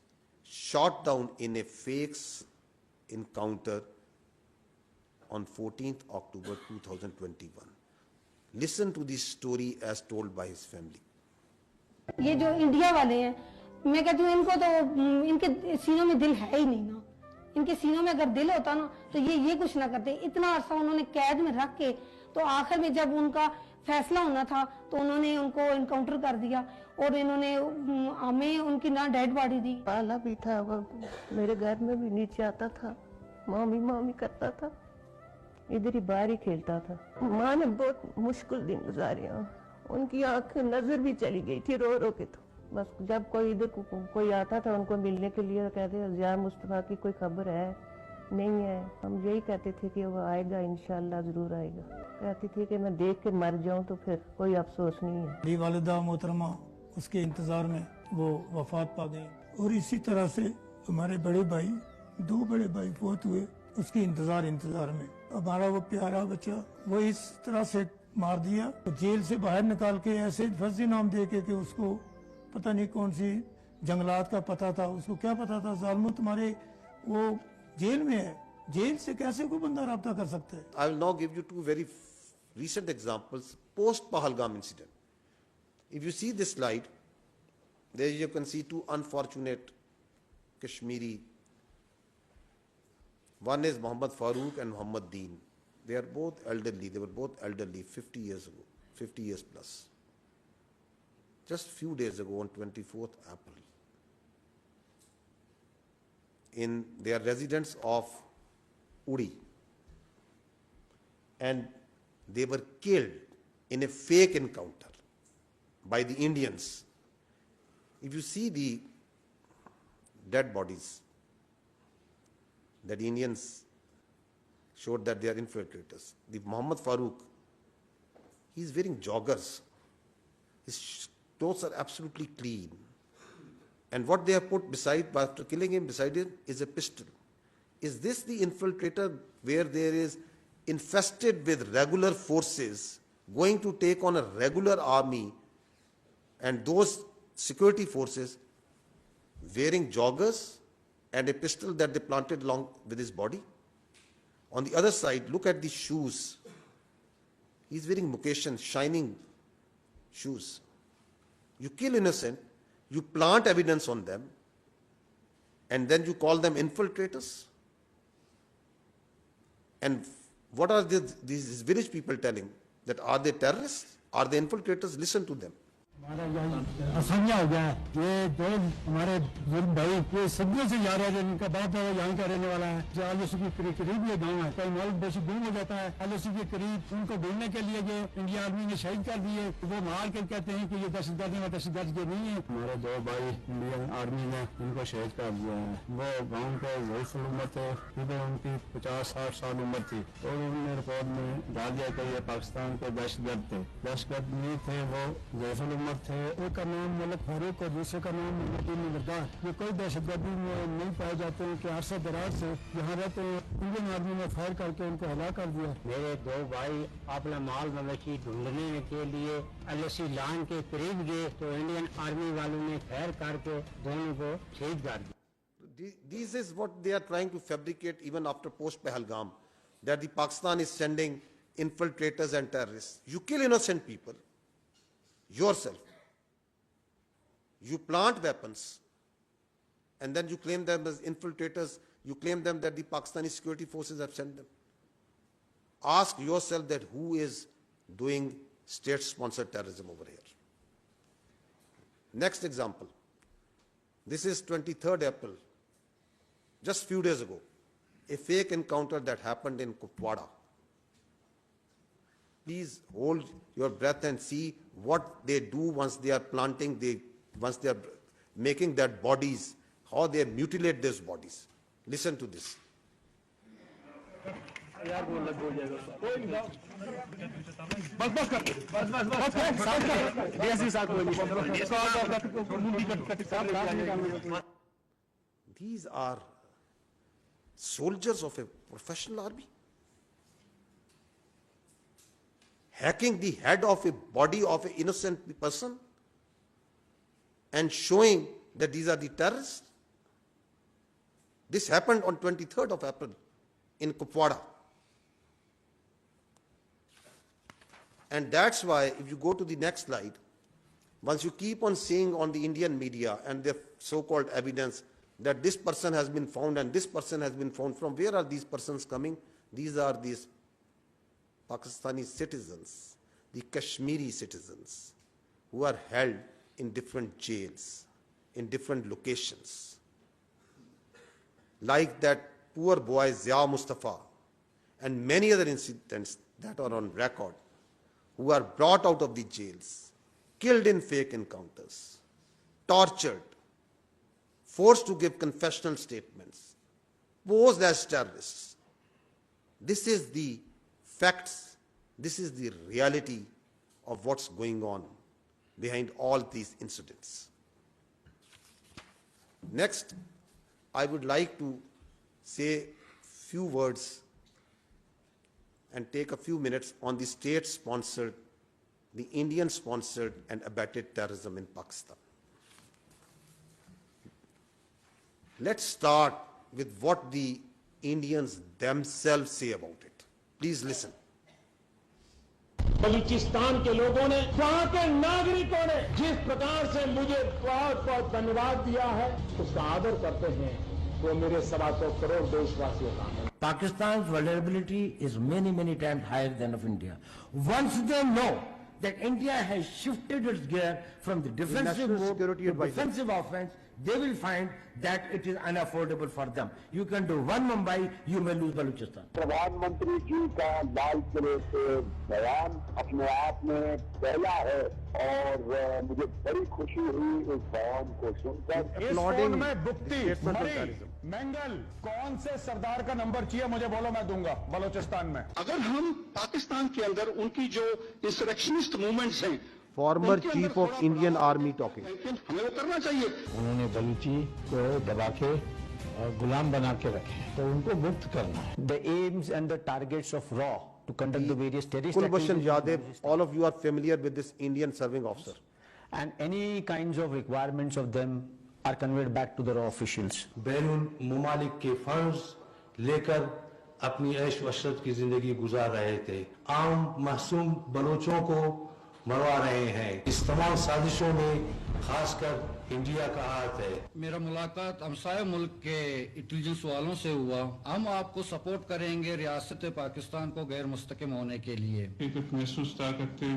shot down in a fake encounter on 14th October 2021. Listen to this story as told by his family. ये जो India वाले हैं, मैं कहती हूँ इनको तो इनके सीनों में दिल है ही नहीं ना। इनके सीनों में अगर दिल होता ना तो ये कुछ ना करते। इतना अरसा उन्होंने कैद में रख के तो आखिर में जब उनका फैसला होना था तो उन्होंने उनको इनकाउंटर कर दिया और इन्होंने हमें उनकी ना डेड बॉडी दी। पाला भी था, वो मेरे घर में भी नीचे आता था, मामी मामी करता था, इधर ही बाहर ही खेलता था। माँ ने बहुत मुश्किल दिन गुजारे, उनकी आंख नजर भी चली गई थी रो रो के। तो बस जब कोई इधर कोई आता था उनको मिलने के लिए कहते ज़िया मुस्तफ़ा की कोई खबर है नहीं है, हम यही कहते थे कि वो आएगा, इंशाल्लाह जरूर आएगा। कहती थी कि मैं देख के मर जाऊं तो फिर कोई अफसोस नहीं है। मेरी वालिदा मोहतरमा उसके इंतजार में वो वफात पा गई और इसी तरह से हमारे बड़े भाई, 2 बड़े भाई फौत हुए उसके इंतजार में। हमारा वो प्यारा बच्चा वो इस तरह से मार दिया, तो जेल से बाहर निकाल के ऐसे फर्जी नाम दे के कि उसको पता नहीं कौन सी जंगलात का पता था, उसको क्या पता था। जालिमो तुम्हारे वो जेल में है, जेल से कैसे कोई बंदा राब्ता कर सकता है। I will now give you 2 very recent examples post Pahalgam incident. If you see this slide, there you can see 2 unfortunate Kashmiri. One is Muhammad Farooq and Muhammad Deen. They are both elderly. They were both elderly 50 years ago, 50 years plus. Just few days ago on 24th April, in their residence of Uri, and they were killed in a fake encounter by the Indians. If you see the dead bodies, that Indians showed that they are infiltrators. The Muhammad Farooq, he is wearing joggers. His clothes are absolutely clean. And what they have put beside, after killing him, beside him is a pistol. Is this the infiltrator where there is infested with regular forces going to take on a regular army, and those security forces wearing joggers and a pistol that they planted along with his body? On the other side, look at the shoes. He's wearing Mukeshan, shining shoes. You kill innocent, you plant evidence on them, and then you call them infiltrators? And what are these village people telling? That are they terrorists? Are they infiltrators? Listen to them. हमारा यही असमिया हो गया है। ये 2 हमारे बुजुर्ग भाई ये सदियों से जा रहे हैं, इनका बाप है यहाँ का रहने वाला है। जो आलूसी के करीब ये गाँव है, कई मालूम बेशी गुम हो जाता है। आलूसी के करीब उनको ढूंढने के लिए जो इंडिया आर्मी ने शहीद कर दिए, वो मार के कहते हैं कि ये दहशतगर्दी में दहशतगर्द के नहीं है। हमारे 2 भाई इंडियन आर्मी ने इनको शहीद कर दिया है। वो गाँव के वही उम्र थे, इधर उनकी 50-60 साल उम्र थी, तो उन्होंने रिपोर्ट में डाल दिया कि ये पाकिस्तान के दहशतगर्द थे। दहशतगर्द नहीं थे, वो जैसल उम्र थे। एक का नाम मलिक फारूक और दूसरे का नाम मोहम्मद दीन। ये कोई दहशतगर्दी में नहीं पाए जाते हैं कि अरसा दराज से यहाँ रहते हैं। इंडियन आर्मी ने फायर करके उनको हलाक कर दिया। मेरे 2 भाई अपना माल मवेशी ढूंढने के लिए LOC लाइन के करीब गए तो इंडियन आर्मी वालों ने फायर करके दोनों को शहीद कर दिया। This is what they are trying to fabricate even after post Pahalgam, that the Pakistan is sending infiltrators and terrorists. You kill innocent people yourself. You plant weapons, and then you claim them as infiltrators. You claim them that the Pakistani security forces have sent them. Ask yourself that who is doing state-sponsored terrorism over here. Next example. This is 23rd April, just few days ago, a fake encounter that happened in Kupwara. Please hold your breath and see what they do once they are planting, once they are making their bodies, how they mutilate those bodies. Listen to this. These are soldiers of a professional army, hacking the head of a body of an innocent person and showing that these are the terrorists. This happened on 23rd of April in Kupwara. And that's why, if you go to the next slide, once you keep on seeing on the Indian media and their so-called evidence that this person has been found and this person has been found, from where are these persons coming? These are these Pakistani citizens, the Kashmiri citizens, who are held in different jails, in different locations. Like that poor boy Zia Mustafa and many other incidents that are on record, who are brought out of the jails, killed in fake encounters, tortured, forced to give confessional statements, posed as terrorists. This is the facts, this is the reality of what's going on behind all these incidents. Next, I would like to say few words and take a few minutes on the state-sponsored, the Indian-sponsored and abetted terrorism in Pakistan. Let's start with what the Indians themselves say about it. Please listen. Balochistan के लोगों ने, वहां के नागरिकों ने जिस प्रकार से मुझे बहुत बहुत धन्यवाद दिया है, उसका आदर करते हैं, वो मेरे 125 करोड़ देशवासियों का है. Pakistan's vulnerability is many times higher than of India. Once they know that India has shifted its gear from the defensive mode to defensive offense, they will find that it is unaffordable for them. You can do one Mumbai, you may lose Balochistan. प्रधानमंत्री जी का लाल किले से बयान अपने आप में पहला है और मुझे बड़ी खुशी हुई इस बयान को सुनकर. इस फोन में बुक्ति, मरी, मेंगल, कौन से सरदार का नंबर चाहिए मुझे बोलो, मैं दूंगा बलोचिस्तान में. अगर हम पाकिस्तान के अंदर उनकी जो इंसरेक्शनिस्ट मूवमेंट्स हैं, Former Chief of Indian Army talking. हमें वो करना चाहिए. उन्होंने बलूची को दबा के और गुलाम बना के रखे, तो उनको मुक्त करना है. The aims and the targets of RAW to conduct the various terrorist Kulbhushan Yadav, all of you are familiar with this Indian serving officer. and any kinds of requirements of them are conveyed back to the RAW officials. बैरून मुमालिक के funds लेकर अपनी ऐश वशरत की जिंदगी गुजार रहे थे. आम मासूम बलोचों को मरवा रहे हैं. इस तमाम साजिशों में खासकर इंडिया का हाथ है. मेरा मुलाकात हमसाया मुल्क के इंटेलिजेंस वालों से हुआ. हम आपको सपोर्ट करेंगे रियासत पाकिस्तान को गैर मुस्तकिम होने के लिए. एक महसूस ताकत थे,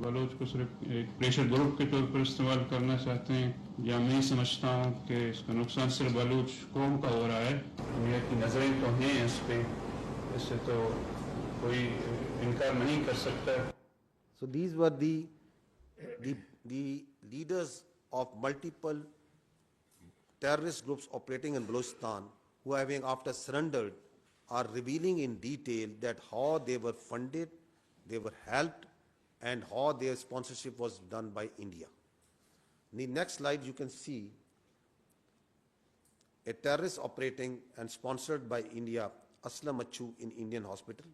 बलोच को सिर्फ एक प्रेशर ग्रुप के तौर पर इस्तेमाल करना चाहते हैं. या मैं समझता हूँ कि इसका नुकसान सिर्फ बलोच कौम का हो रहा है. दुनिया की नजरें तो हैं इस पे, इससे तो कोई इनकार नहीं कर सकता. So these were the leaders of multiple terrorist groups operating in Balochistan, who, having after surrendered, are revealing in detail that how they were funded, they were helped, and how their sponsorship was done by India. In the next slide, you can see a terrorist operating and sponsored by India, Aslam Achu, in Indian hospital,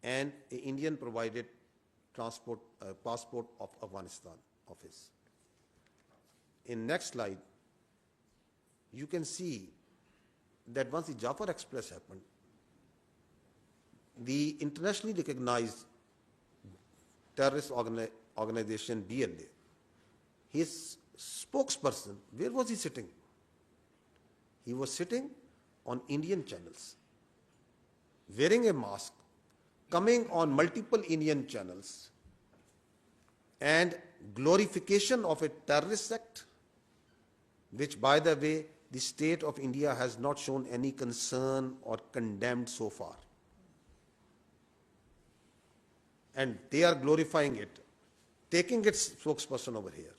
and an Indian provided passport of Afghanistan office. In next slide, you can see that once the Jafar Express happened, the internationally recognized terrorist organization BLA, his spokesperson, where was he sitting? He was sitting on Indian channels, wearing a mask, coming on multiple Indian channels, and glorification of a terrorist sect, which, by the way, the state of India has not shown any concern or condemned so far. And they are glorifying it, taking its spokesperson over here.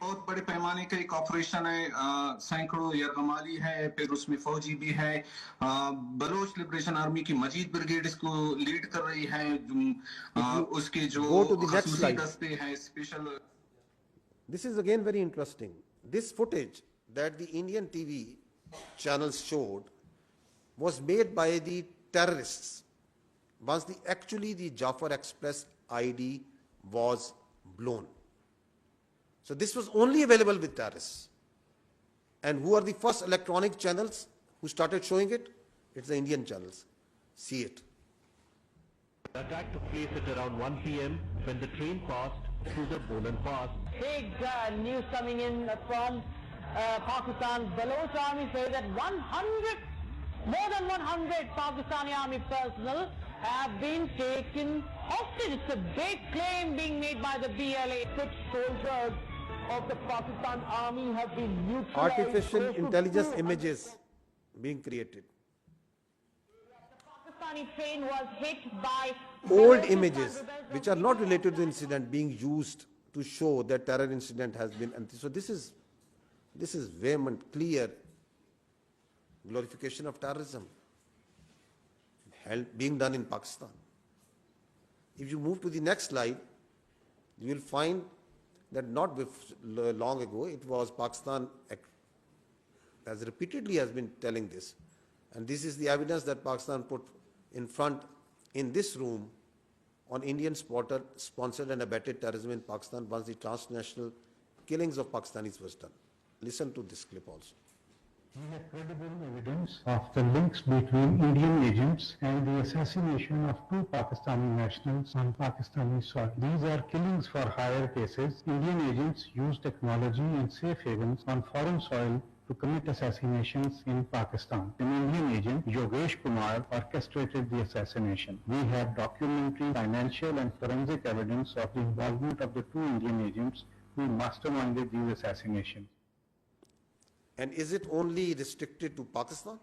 बहुत बड़े पैमाने का एक operation है, सैकड़ों यरगमाली है, फिर उसमें फौजी भी है. बलोच लिबरेशन आर्मी की मजीद ब्रिगेड इसको लीड कर रही है. उसके जो खसूसी दस्ते हैं special. This is again very interesting. This footage that the Indian TV channels showed was made by the terrorists once actually the Jafar Express ID was blown. So this was only available with terrorists. And who are the first electronic channels who started showing it? It's the Indian channels. See it. The attack took place at around 1 p.m. when the train passed through the Bolan Pass. Big news coming in from Pakistan. Baloch army say that more than 100 Pakistani army personnel have been taken hostage. It's a big claim being made by the BLA. 6 soldiers of the Pakistan army have been neutralized. Artificial intelligence images being created. The Pakistani train was hit by Old images which are not related to the incident being used to show that terror incident has been. So this is vehement, clear glorification of terrorism being done in Pakistan. If you move to the next slide, you will find that not long ago, it was Pakistan, as repeatedly has been telling this, and this is the evidence that Pakistan put in front in this room on Indian sponsored and abetted terrorism in Pakistan once the transnational killings of Pakistanis was done. Listen to this clip also. We have credible evidence of the links between Indian agents and the assassination of 2 Pakistani nationals on Pakistani soil. These are killings for hire cases. Indian agents use technology and safe havens on foreign soil to commit assassinations in Pakistan. An Indian agent, Yogesh Kumar, orchestrated the assassination. We have documentary, financial and forensic evidence of the involvement of the 2 Indian agents who masterminded these assassinations. And is it only restricted to Pakistan?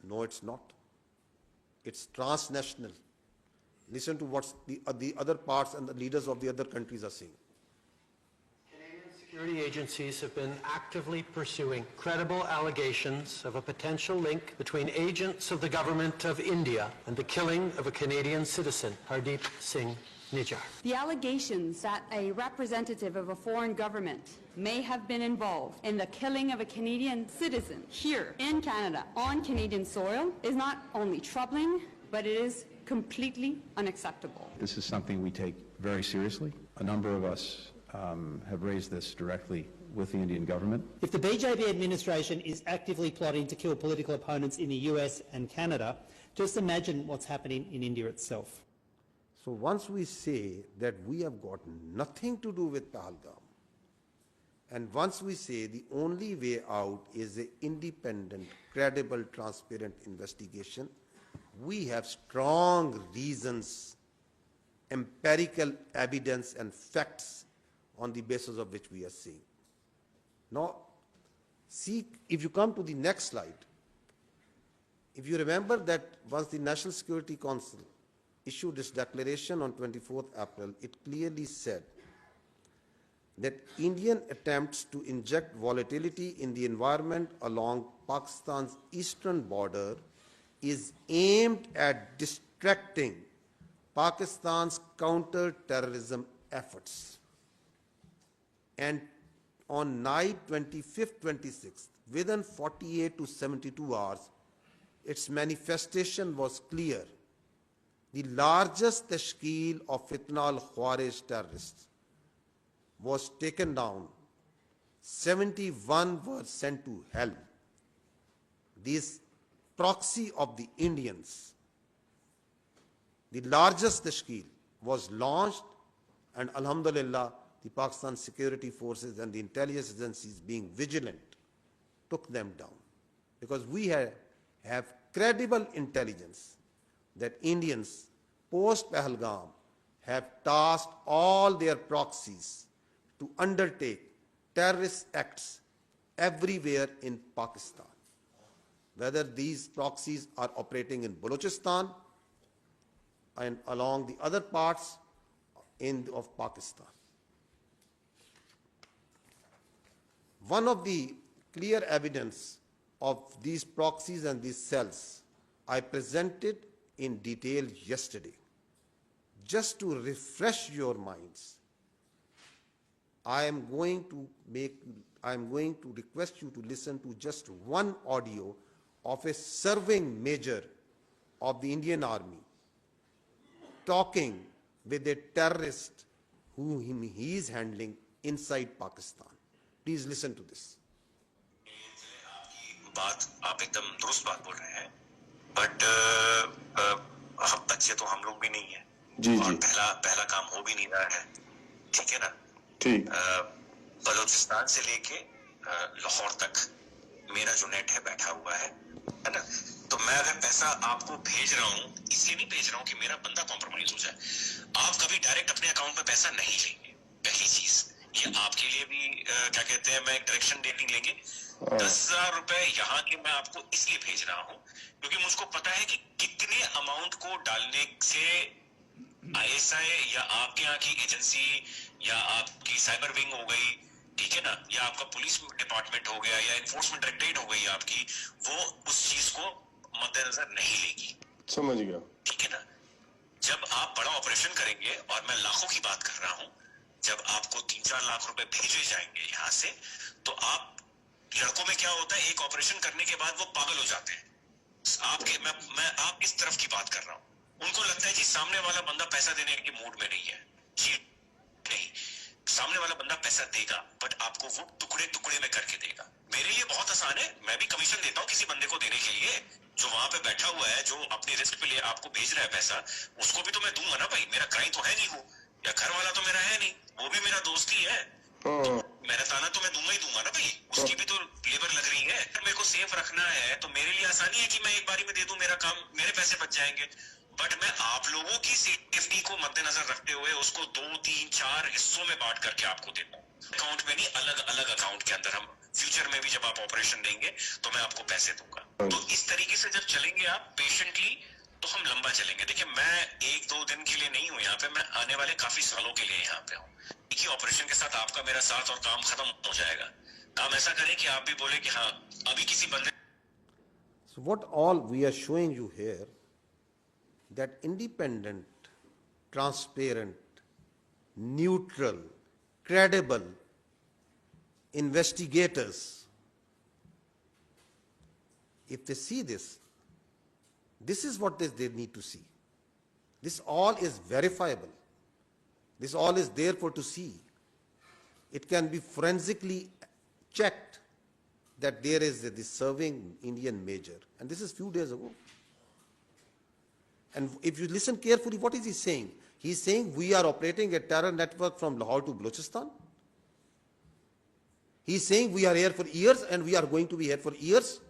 No, it's not. It's transnational. Listen to what the other parts and the leaders of the other countries are saying. Canadian security agencies have been actively pursuing credible allegations of a potential link between agents of the government of India and the killing of a Canadian citizen, Hardeep Singh Nijjar. The allegations that a representative of a foreign government may have been involved in the killing of a Canadian citizen here in Canada on Canadian soil is not only troubling, but it is completely unacceptable. This is something we take very seriously. A number of us have raised this directly with the Indian government. If the BJP administration is actively plotting to kill political opponents in the US and Canada, just imagine what's happening in India itself. So once we say that we have got nothing to do with Pahalgam, and once we say the only way out is an independent, credible, transparent investigation, we have strong reasons, empirical evidence and facts on the basis of which we are saying. Now, see, if you come to the next slide, if you remember that once the National Security Council issued its declaration on 24th April, it clearly said that Indian attempts to inject volatility in the environment along Pakistan's eastern border is aimed at distracting Pakistan's counter-terrorism efforts. And on night 25th, 26th, within 48 to 72 hours, its manifestation was clear. The largest tashkeel of fitna al-Khawarij terrorists was taken down. 71 were sent to hell. This proxy of the Indians, the largest tashkeel, was launched, and alhamdulillah, the Pakistan security forces and the intelligence agencies, being vigilant, took them down. Because we have credible intelligence that Indians, post-Pahalgam, have tasked all their proxies to undertake terrorist acts everywhere in Pakistan, whether these proxies are operating in Balochistan and along the other parts of Pakistan. One of the clear evidence of these proxies and these cells I presented in detail yesterday. Just to refresh your minds, I am going to request you to listen to just one audio of a serving major of the Indian Army talking with a terrorist whom he is handling inside Pakistan. Please listen to this. बात आप एकदम दुरुस्त बात बोल रहे हैं, but हम बच्चे तो हम लोग भी नहीं है जी और जी पहला काम हो भी नहीं रहा है, ठीक है ना। ठीक बलूचिस्तान से लेके लाहौर तक मेरा जो नेट है बैठा हुआ है ना। तो मैं अगर पैसा आपको भेज रहा हूँ, इसलिए नहीं भेज रहा हूँ कि मेरा बंदा कॉम्प्रोमाइज हो जाए। आप कभी डायरेक्ट अपने अकाउंट में पैसा नहीं लेंगे, पहली चीज। ये आपके लिए भी क्या कहते हैं, मैं एक डायरेक्शन डेटिंग लेंगे। 10,000 रुपए यहाँ के मैं आपको इसलिए भेज रहा हूँ क्योंकि मुझको पता है कि कितने अमाउंट को डालने से ISI या आपके यहाँ की एजेंसी या आपकी साइबर विंग हो गई, ठीक है ना, या आपका पुलिस डिपार्टमेंट हो गया या एनफोर्समेंट डायरेक्टरेट हो गई आपकी, वो उस चीज को मद्देनजर नहीं लेगी। समझ गया। ठीक है ना। जब आप बड़ा ऑपरेशन करेंगे, और मैं लाखों की बात कर रहा हूं, जब आपको 3-4 लाख रुपए भेजे जाएंगे यहां से, तो आप लड़कों में क्या होता है, एक ऑपरेशन करने के बाद वो पागल हो जाते हैं। आपके मैं आप इस तरफ की बात कर रहा हूं। उनको लगता है जी सामने वाला बंदा पैसा देने के मूड में नहीं है। जी नहीं, सामने वाला बंदा पैसा देगा, बट आपको वो टुकड़े टुकड़े में करके देगा। मेरे लिए बहुत आसान है, मैं भी कमीशन देता हूँ किसी बंदे को देने के लिए, जो वहां पे बैठा हुआ है, जो अपनी रिस्क पे लिए आपको भेज रहा है पैसा, उसको भी तो मैं दूंगा ना भाई। मेरा क्राइम तो है नहीं वो, या घर वाला तो मेरा है नहीं, वो भी मेरा दोस्त ही है। तो मेरा ताना तो मैं दूंगा ही दूंगा ना भाई, उसकी भी तो लेबर लग रही है। अगर मेरे को सेफ रखना है तो मेरे लिए आसानी है कि मैं एक बारी में दे दूं, मेरा काम, मेरे पैसे बच जाएंगे। बट मैं आप लोगों की सेफ्टी को मद्देनजर रखते हुए उसको 2-3-4 हिस्सों में बांट करके आपको देता हूँ। अकाउंट में नहीं, अलग अलग अकाउंट के अंदर। हम फ्यूचर में भी जब आप ऑपरेशन देंगे तो मैं आपको पैसे दूंगा। तो इस तरीके से जब चलेंगे आप पेशेंटली, तो हम लंबा चलेंगे। देखिए, मैं 1-2 दिन के लिए नहीं हूँ यहाँ पे, मैं आने वाले काफी सालों के लिए यहाँ पे हूँ। एक ही ऑपरेशन के साथ आपका मेरा साथ और काम खत्म हो जाएगा। काम ऐसा करें कि आप भी बोले कि हाँ, अभी किसी बंदे। So what all we are showing you here, that independent, transparent, neutral, credible investigators, if they see this, this is what they need to see. This all is verifiable. This all is there for to see. It can be forensically checked that there is this serving Indian major, and this is few days ago. And if you listen carefully, what is he saying? He is saying we are operating a terror network from Lahore to Balochistan. He is saying we are here for years and we are going to be here for years.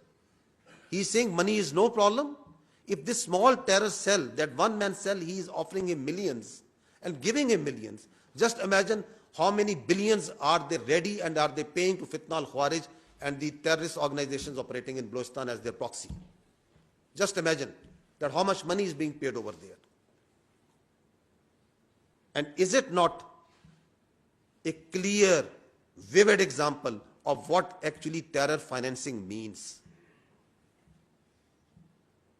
He is saying money is no problem. If this small terror cell, that one man cell, he is offering him millions and giving him millions. Just imagine how many billions are they ready and are they paying to Fitna al-Khawarij and the terrorist organizations operating in Balochistan as their proxy. Just imagine that how much money is being paid over there. And is it not a clear, vivid example of what actually terror financing means?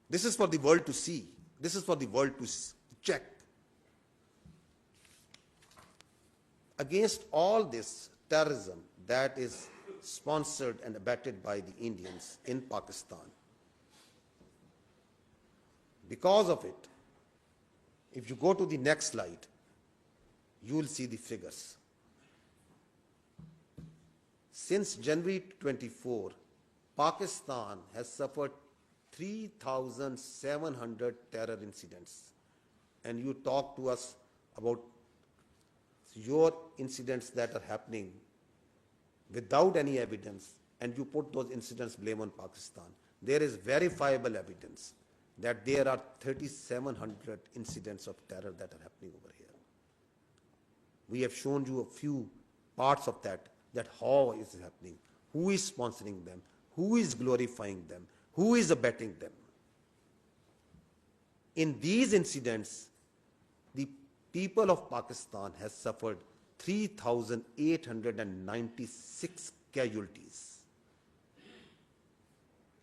This is for the world to see. This is for the world to check. Against all this terrorism that is sponsored and abetted by the Indians in Pakistan, because of it, if you go to the next slide, you will see the figures. Since January 24, Pakistan has suffered 3,700 terror incidents. And you talk to us about your incidents that are happening without any evidence, and you put those incidents blame on Pakistan. There is verifiable evidence that there are 3,700 incidents of terror that are happening over here. We have shown you a few parts of that how is it happening, who is sponsoring them, who is glorifying them, who is abetting them. In these incidents, the people of Pakistan has suffered 3,896 casualties.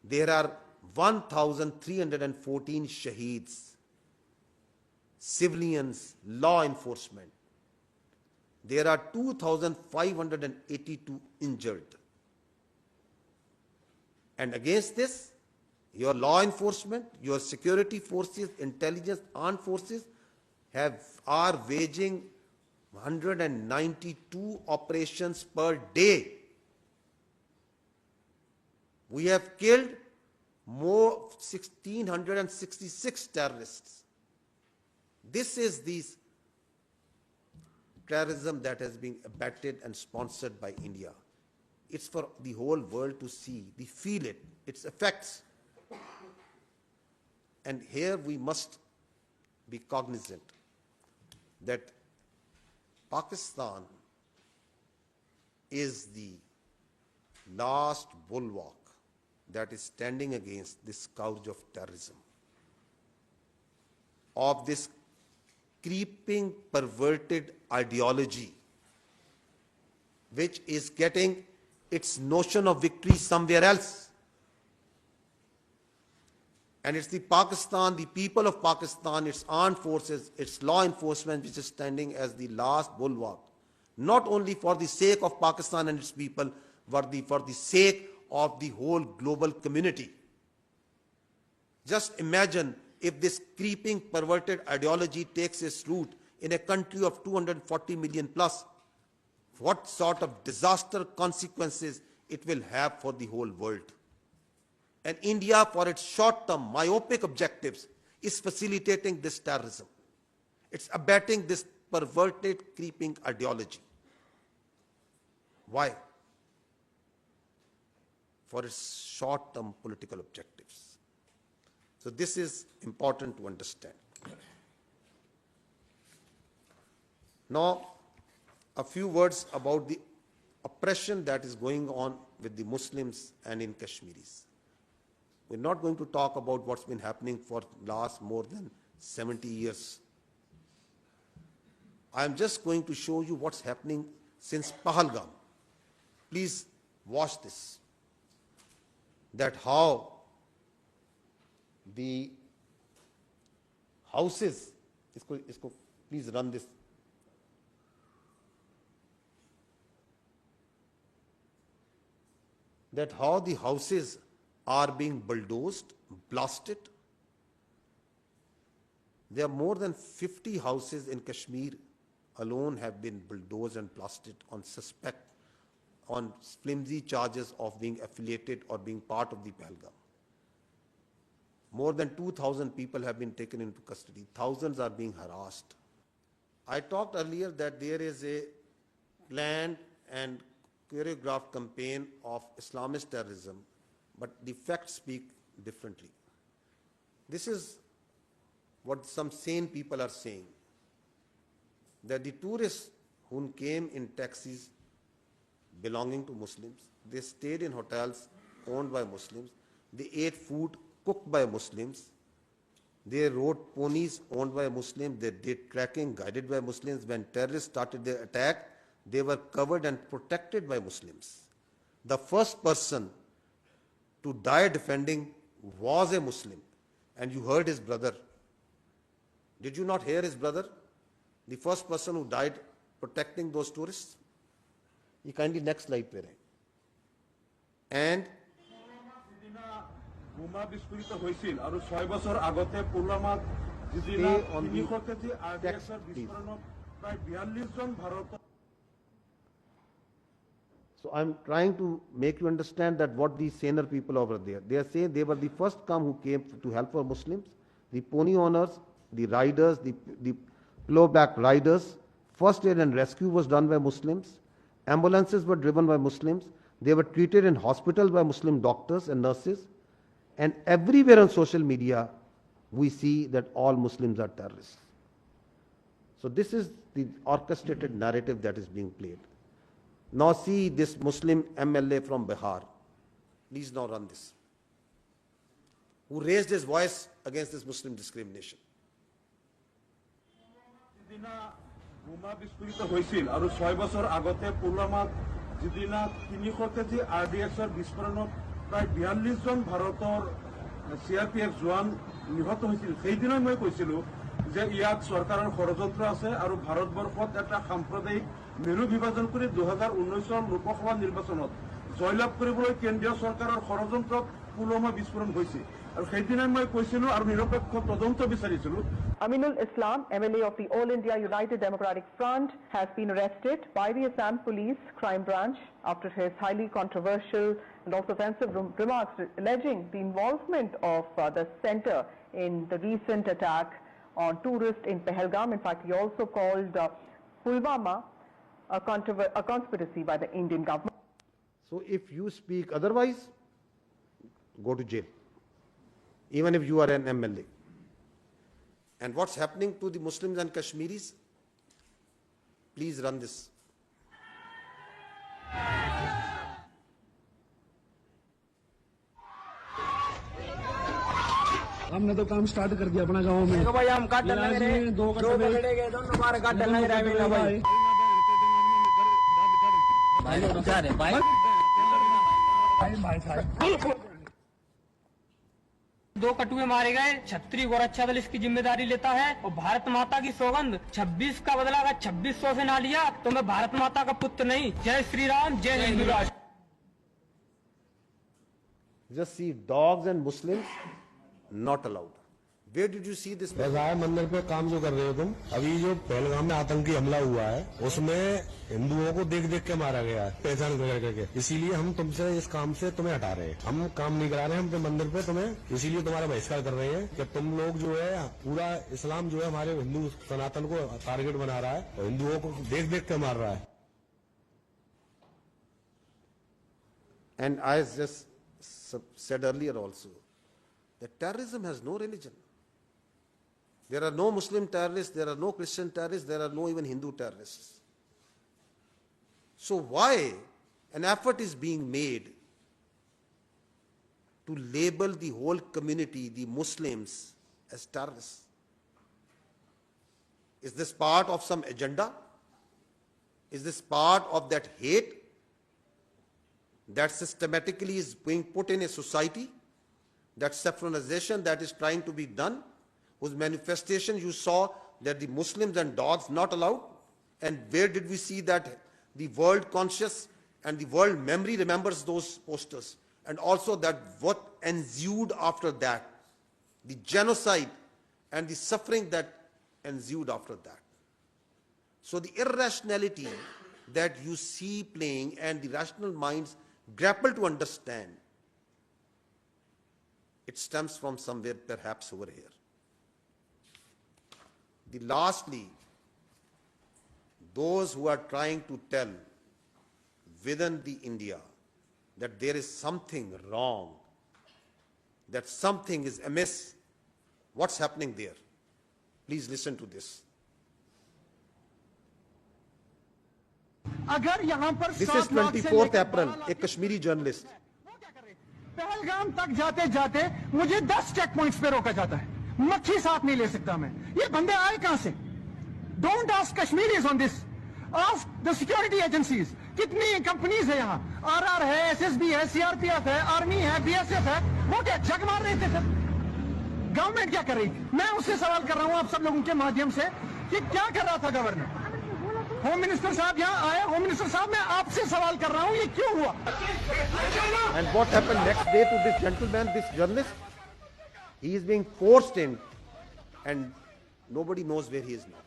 There are 1,314 shaheeds, civilians, law enforcement. There are 2,582 injured. And against this, your law enforcement, your security forces, intelligence, armed forces are waging 192 operations per day. We have killed more 1,666 terrorists. This is the terrorism that has been abetted and sponsored by India. It's for the whole world to see, they feel it, its effects. And here we must be cognizant that Pakistan is the last bulwark that is standing against this scourge of terrorism, of this creeping, perverted ideology, which is getting its notion of victory somewhere else. And it's the Pakistan, the people of Pakistan, its armed forces, its law enforcement, which is standing as the last bulwark, not only for the sake of Pakistan and its people, but for the sake of the whole global community. Just imagine if this creeping, perverted ideology takes its root in a country of 240 million plus, what sort of disaster consequences it will have for the whole world. And India, for its short-term, myopic objectives, is facilitating this terrorism. It's abetting this perverted, creeping ideology. Why? For its short-term political objectives. So this is important to understand. Now, a few words about the oppression that is going on with the Muslims and in Kashmiris. We're not going to talk about what's been happening for last more than 70 years. I'm just going to show you what's happening since Pahalgam. Please watch this. That how the houses, please run this. That how the houses are being bulldozed, blasted. There are more than 50 houses in Kashmir alone have been bulldozed and blasted on flimsy charges of being affiliated or being part of the Pahalgam. More than 2,000 people have been taken into custody. Thousands are being harassed. I talked earlier that there is a planned and choreographed campaign of Islamist terrorism, but the facts speak differently. This is what some sane people are saying, that the tourists who came in taxis belonging to Muslims, they stayed in hotels owned by Muslims, they ate food cooked by Muslims, they rode ponies owned by Muslims, they did trekking guided by Muslims. When terrorists started their attack, they were covered and protected by Muslims. The first person to die defending was a Muslim, and you heard his brother. Did you not hear his brother? The first person who died protecting those tourists? You kindly next slide pe rahe. And বোমা বিস্ফোরিত হয়েছিল আৰু 6 বছর আগতে পুলৱামাত যিদিনা 300 KG আৰডিএক্সৰ বিস্ফোৰণত প্ৰায় 42 জন ভাৰতৰ. So I'm trying to make you understand that what these saner people over there, they are saying they were the first who came to help for Muslims, the pony owners, the riders, the pillowback riders. First aid and rescue was done by Muslims. Ambulances were driven by Muslims. They were treated in hospitals by Muslim doctors and nurses. And everywhere on social media, we see that all Muslims are terrorists. So this is the orchestrated narrative that is being played. Now see this Muslim MLA from Bihar. Please now run this. Who raised his voice against this Muslim discrimination. যিদিনা বোমা বিস্ফোরিত হয়েছিল আৰু 6 বছর আগতে পুলৱামাত যিদিনা 300 KG আৰডিএক্সৰ বিস্ফোৰণত প্ৰায় 42 জন ভাৰতৰ সিআৰপিএফ জোৱান নিহত হৈছিল। সেইদিনা মই কৈছিলো যে ইয়াত চৰকাৰৰ ষড়যন্ত্ৰ আছে আৰু ভাৰতবৰ্ষত এটা সাম্প্ৰদায়িক মেৰু বিভাজন কৰি 2019 লোকসভা নিৰ্বাচনত জয়লাভ কৰিবলৈ কেন্দ্ৰীয় চৰকাৰৰ ষড়যন্ত্ৰত পুলৱামা বিস্ফোৰণ হৈছে। আৰু সেইদিনাই মই কৈছিলো আৰু নিৰপেক্ষ তদন্ত বিচাৰিছিলো। Aminul Islam, MLA of the All India United Democratic Front, has been arrested by the Assam Police Crime Branch after his highly controversial and also offensive remarks alleging the involvement of the centre in the recent attack on tourists in Pahalgam. In fact, he also called Pulwama a conspiracy by the Indian government. So if you speak otherwise, go to jail, even if you are an MLA. And what's happening to the Muslims and Kashmiris? Please run this. हमने तो काम start कर दिया अपना गाँव में। भाई हम काट लग रहे, दो पकड़े गए, दोनों मार काट लग रहा है भाई। भाई जा रहे भाई। दो कटुए मारे गए, छत्री गोरक्षा दल इसकी जिम्मेदारी लेता है और भारत माता की सौगंध 26 का बदला अगर 2600 से ना लिया तो मैं भारत माता का पुत्र नहीं। जय श्री राम, जय हिंदू राष्ट्र। Just see dogs and Muslims not allowed. Where did you see this? राय मंदिर पे काम जो कर रहे हो तुम, अभी जो पहलगाम में आतंकी हमला हुआ है उसमें हिंदुओं को देख देख के मारा गया है, पहचान करके। इसीलिए हम तुमसे इस काम से तुम्हें हटा रहे हैं। हम काम नहीं करा रहे हैं, हम पे मंदिर पे तुम्हें इसीलिए तुम्हारा बहिष्कार कर रहे हैं कि तुम लोग जो है पूरा इस्लाम जो है हमारे हिंदू सनातन को टारगेट बना रहा है और हिंदुओं को देख देख के मार रहा है। And I just said earlier also that terrorism has no religion. There are no Muslim terrorists, there are no Christian terrorists, there are no even Hindu terrorists. So why an effort is being made to label the whole community, the Muslims, as terrorists? Is this part of some agenda? Is this part of that hate that systematically is being put in a society? That saffronization that is trying to be done, whose manifestation you saw that the Muslims and dogs not allowed, and where did we see that the world conscious and the world memory remembers those posters, and also that what ensued after that, the genocide and the suffering that ensued after that. So the irrationality that you see playing and the rational minds grapple to understand, it stems from somewhere perhaps over here. Lastly, those who are trying to tell within the India that there is something wrong, that something is amiss, what's happening there? Please listen to this. अगर यहाँ पर This is 24th April, a Kashmiri journalist. Pahalgam तक जाते जाते मुझे 10 check points पे रोका जाता है, मच्छी साथ नहीं ले सकता मैं। ये बंदे आए कहां से? Don't ask Kashmiris on this, ask the security agencies. कितनी कंपनीज है यहाँ? आरआर है, एसएसबी है, सीआरपीएफ है, आर्मी है, बीएसएफ है। वो क्या जग मार रहे थे सर? गवर्नमेंट क्या कर रही? मैं उससे सवाल कर रहा हूँ आप सब लोगों के माध्यम से कि क्या कर रहा था गवर्नर? होम मिनिस्टर साहब यहाँ आए। होम मिनिस्टर साहब मैं आपसे सवाल कर रहा हूँ, ये क्यों हुआ? And what happened next day to this gentleman, this journalist? He is being forced in and nobody knows where he is now.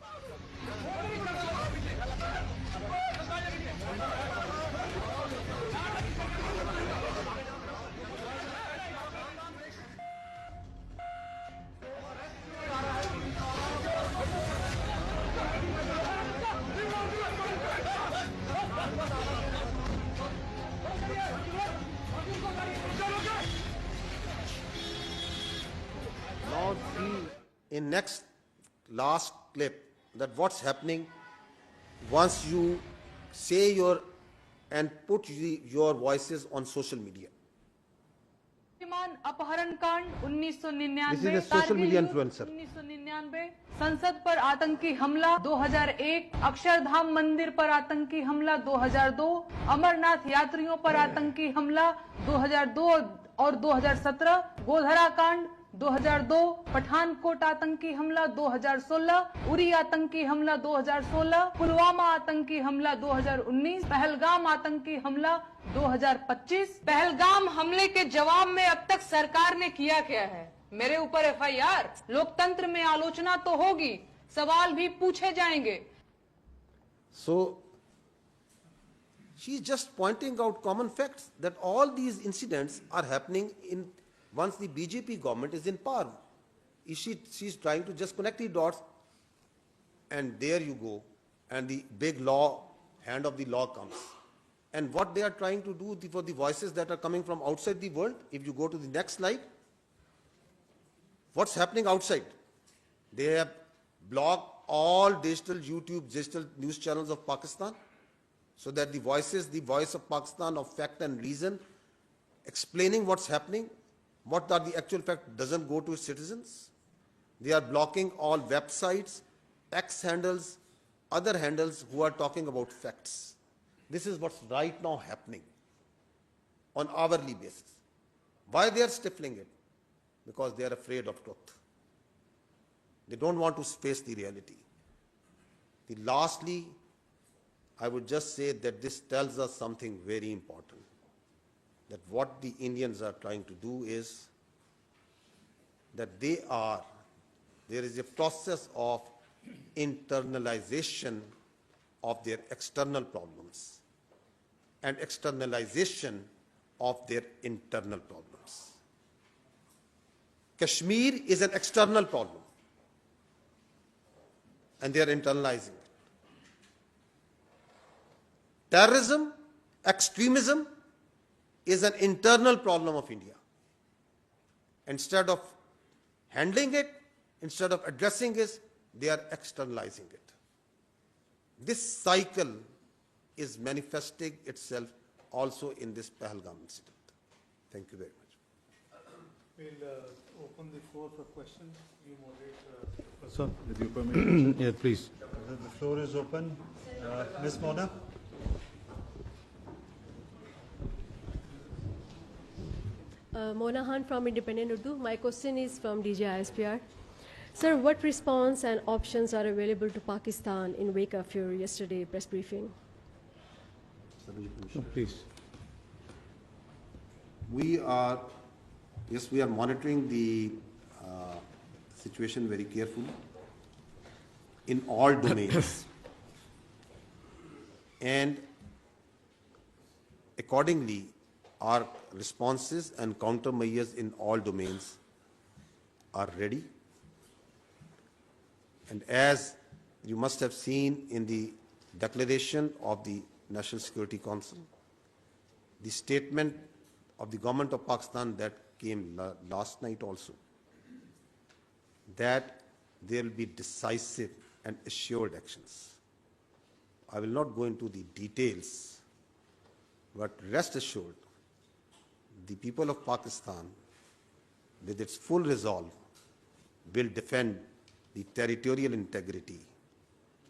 Now see in next last clip that what's happening once you say your and put your voices on social media. अपहरण कांड 1999, This is a social media influencer. 1999, संसद पर आतंकी हमला 2001, अक्षरधाम मंदिर पर आतंकी हमला 2002, अमरनाथ यात्रियों पर आतंकी हमला 2002 और 2017, गोधरा कांड 2002, पठानकोट आतंकी हमला 2016, उरी आतंकी हमला 2016, पुलवामा आतंकी हमला 2019, पहलगाम आतंकी हमला 2025। पहलगाम हमले के जवाब में अब तक सरकार ने किया क्या है? मेरे ऊपर FIR, लोकतंत्र में आलोचना तो होगी, सवाल भी पूछे जाएंगे। So, she's just pointing out common facts that all these incidents are happening in once the BJP government is in power. She's trying to just connect the dots, and there you go, and the big law, hand of the law comes. And what they are trying to do for the voices that are coming from outside the world, if you go to the next slide, what's happening outside? They have blocked all digital YouTube, digital news channels of Pakistan, so that the voice of Pakistan of fact and reason, explaining what's happening, what are the actual facts, doesn't go to its citizens. They are blocking all websites, X handles, other handles who are talking about facts. This is what's right now happening on hourly basis. Why they are stifling it? Because they are afraid of truth. They don't want to face the reality. Lastly, I would just say that this tells us something very important, that what the Indians are trying to do is that there is a process of internalization of their external problems and externalization of their internal problems. Kashmir is an external problem, and they are internalizing it. Terrorism, extremism is an internal problem of India. Instead of handling it, instead of addressing it, they are externalizing it. This cycle is manifesting itself also in this Pahalgam incident. Thank you very much. We'll open the floor for questions. You moderate, Sir, with your permission. Yeah, please. The floor is open. Ms. Mona. Mona Khan from Independent Urdu. My question is from DG ISPR. Sir, what response and options are available to Pakistan in wake of your yesterday press briefing? Please. We are monitoring the situation very carefully in all domains. And accordingly, our responses and countermeasures in all domains are ready. And as you must have seen in the declaration of the National Security Council, the statement of the government of Pakistan that came last night also, that there will be decisive and assured actions. I will not go into the details, but rest assured, the people of Pakistan, with its full resolve, will defend the territorial integrity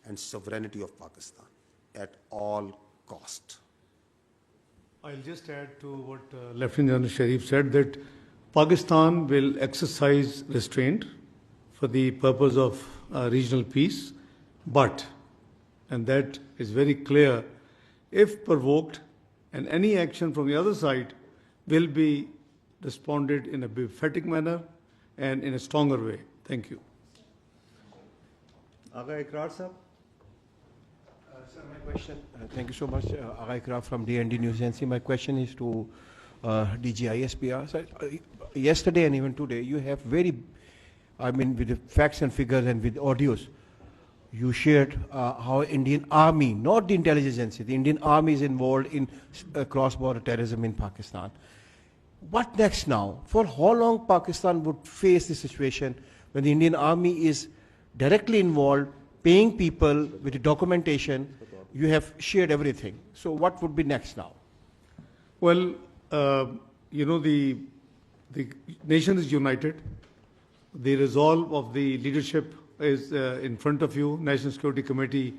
and sovereignty of Pakistan at all cost. I'll just add to what Lieutenant General Sharif said, that Pakistan will exercise restraint for the purpose of regional peace, but, and that is very clear, if provoked, and any action from the other side will be responded in a emphatic manner and in a stronger way. Thank you. Aga Ikrar sir. Sir, my question, thank you so much, Aga Ikrar from DND News Agency. My question is to DG ISPR. Sir, yesterday and even today, you have with the facts and figures and with audios, you shared how Indian Army, not the intelligence agency, the Indian Army is involved in cross-border terrorism in Pakistan. What next now? For how long Pakistan would face this situation when the Indian Army is directly involved, paying people with the documentation? You have shared everything. So what would be next now? Well, the nation is united. The resolve of the leadership is in front of you. National Security Committee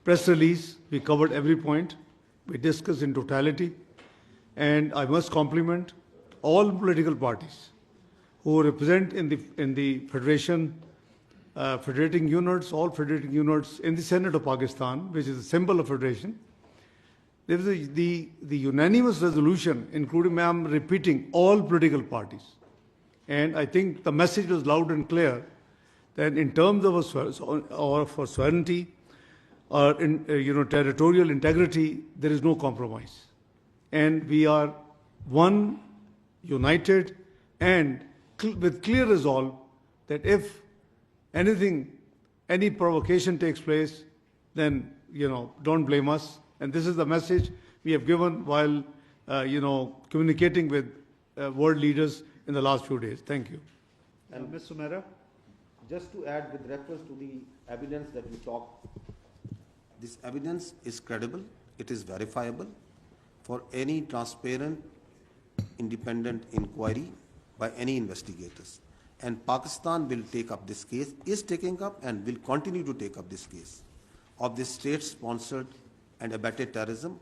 press release, we covered every point. We discussed in totality. And I must compliment all political parties who represent in the federation, federating units, all federating units in the Senate of Pakistan, which is a symbol of federation. There was the unanimous resolution, including, I'm repeating, all political parties. And I think the message was loud and clear that in terms of for sovereignty or in, territorial integrity, there is no compromise. And we are one, united, and with clear resolve that if anything, any provocation takes place, then, don't blame us. And this is the message we have given while, communicating with world leaders in the last few days. Thank you. And Ms. Sumera, just to add with reference to the evidence that we talked, this evidence is credible, it is verifiable for any transparent, independent inquiry by any investigators. And Pakistan will take up this case, is taking up and will continue to take up this case of this state-sponsored and abetted terrorism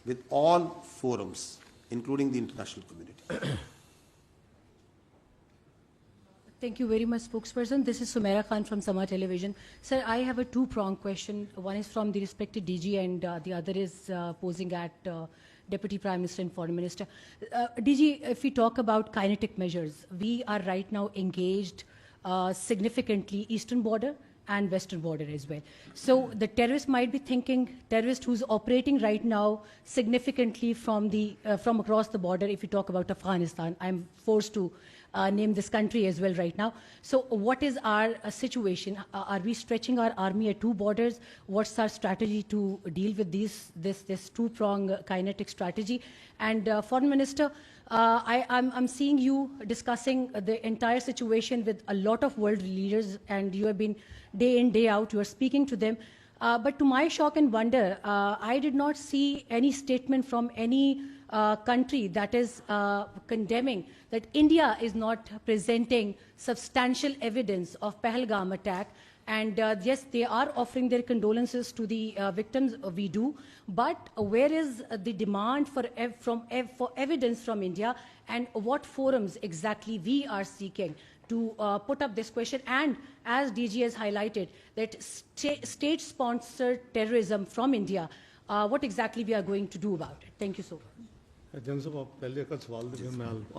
with all forums, including the international community. Thank you very much, spokesperson. This is Sumaira Khan from Sama Television. Sir, I have a two-pronged question. One is from the respected DG and the other is posing at Deputy Prime Minister and Foreign Minister. DG, if we talk about kinetic measures, we are right now engaged significantly eastern border and western border as well. So the terrorist might be thinking, terrorist who's operating right now significantly from across the border, if you talk about Afghanistan, I'm forced to name this country as well right now. So what is our situation? Are we stretching our army at two borders? What's our strategy to deal with this two-prong kinetic strategy? And Foreign Minister, I'm seeing you discussing the entire situation with a lot of world leaders, and you have been day in, day out, you are speaking to them. But to my shock and wonder, I did not see any statement from any country that is condemning that India is not presenting substantial evidence of Pahalgam attack. And yes, they are offering their condolences to the victims, we do, but where is the demand for evidence from India, and what forums exactly we are seeking to put up this question? And as DG has highlighted, that state-sponsored terrorism from India, what exactly we are going to do about it? Thank you so much. I'll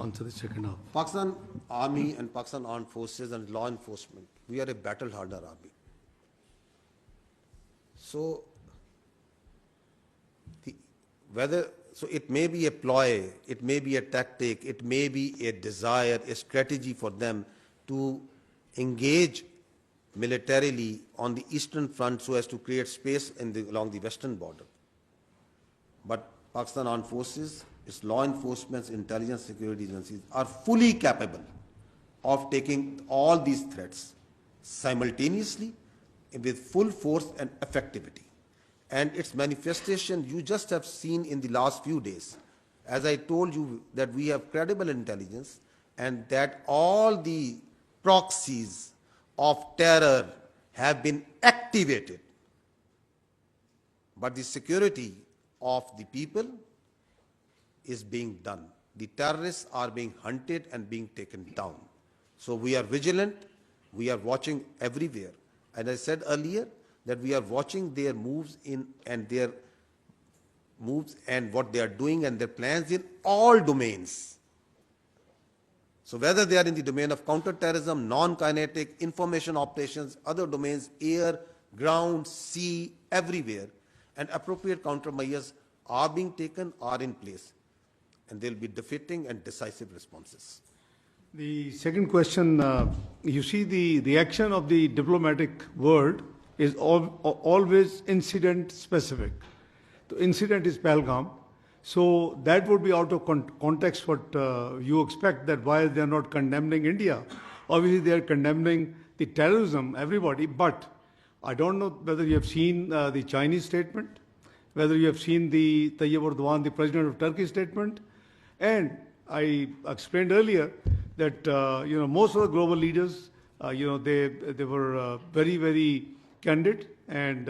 answer the second half. Pakistan Army and Pakistan Armed Forces and law enforcement, we are a battle-hardened army. So, it may be a ploy, it may be a tactic, it may be a desire, a strategy for them to engage militarily on the eastern front so as to create space along the western border. But Pakistan Armed Forces, its law enforcement, intelligence, security agencies are fully capable of taking all these threats simultaneously with full force and effectivity. And its manifestation you just have seen in the last few days. As I told you that we have credible intelligence and that all the proxies of terror have been activated. But the security of the people is being done. The terrorists are being hunted and being taken down. So we are vigilant, we are watching everywhere. And I said earlier that we are watching their moves and what they are doing and their plans in all domains. So whether they are in the domain of counter-terrorism, non-kinetic, information operations, other domains, air, ground, sea, everywhere, and appropriate countermeasures are being taken, are in place. And there will be defeating and decisive responses. The second question, you see the reaction of the diplomatic world is always incident specific. The incident is Pahalgam. So that would be out of context what you expect, that while they are not condemning India, obviously they are condemning the terrorism, everybody, but I don't know whether you have seen the Chinese statement, whether you have seen the Tayyip Erdogan, the president of Turkey statement, and I explained earlier that most of the global leaders, they were very, very candid and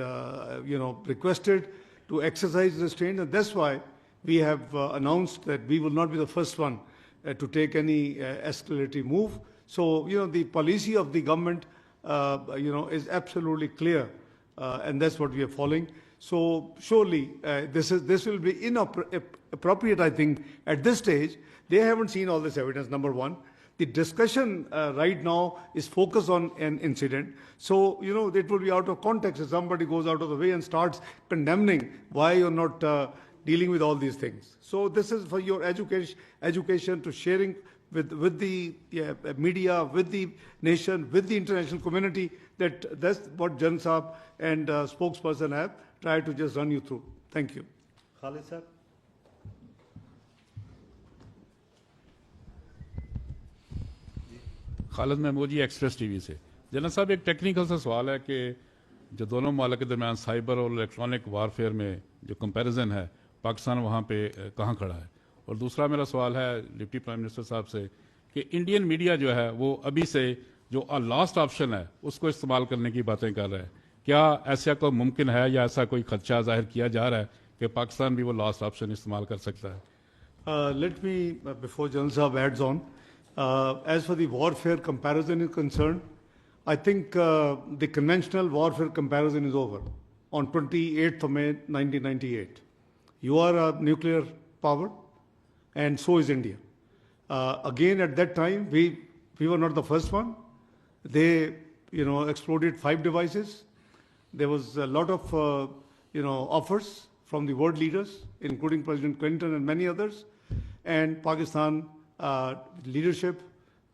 requested to exercise restraint, and that's why we have announced that we will not be the first one to take any escalatory move. So, the policy of the government, is absolutely clear, and that's what we are following. So surely this will be inappropriate, I think, at this stage. They haven't seen all this evidence, number one. The discussion right now is focused on an incident. So, it will be out of context if somebody goes out of the way and starts condemning why you're not dealing with all these things. So this is for your education to sharing with the media, with the nation, with the international community, that's what Jan Saab and spokesperson have tried to just run you through. Thank you. Khalid sir. Khalid Mahmood ji Express TV से। General साहब, एक technical सा सवाल है कि जो दोनों मालिक के दरमियान साइबर और इलेक्ट्रॉनिक वारफेयर में जो कंपैरिजन है, पाकिस्तान वहाँ पे कहाँ खड़ा है? और दूसरा मेरा सवाल है डिप्टी प्राइम मिनिस्टर साहब से कि इंडियन मीडिया जो है वो अभी से जो लास्ट ऑप्शन है उसको इस्तेमाल करने की बातें कर रहा है। क्या ऐसा कोई मुमकिन है या ऐसा कोई खदशा जाहिर किया जा रहा है कि पाकिस्तान भी वो लास्ट ऑप्शन इस्तेमाल कर सकता है? Let me, before General Saab adds on, as for the warfare comparison is concerned, I think the conventional warfare comparison is over on 28th of May 1998. You are a nuclear power and so is India. Again, at that time, we were not the first one. They, exploded 5 devices. There was a lot of, offers from the world leaders, including President Clinton and many others. And Pakistan leadership,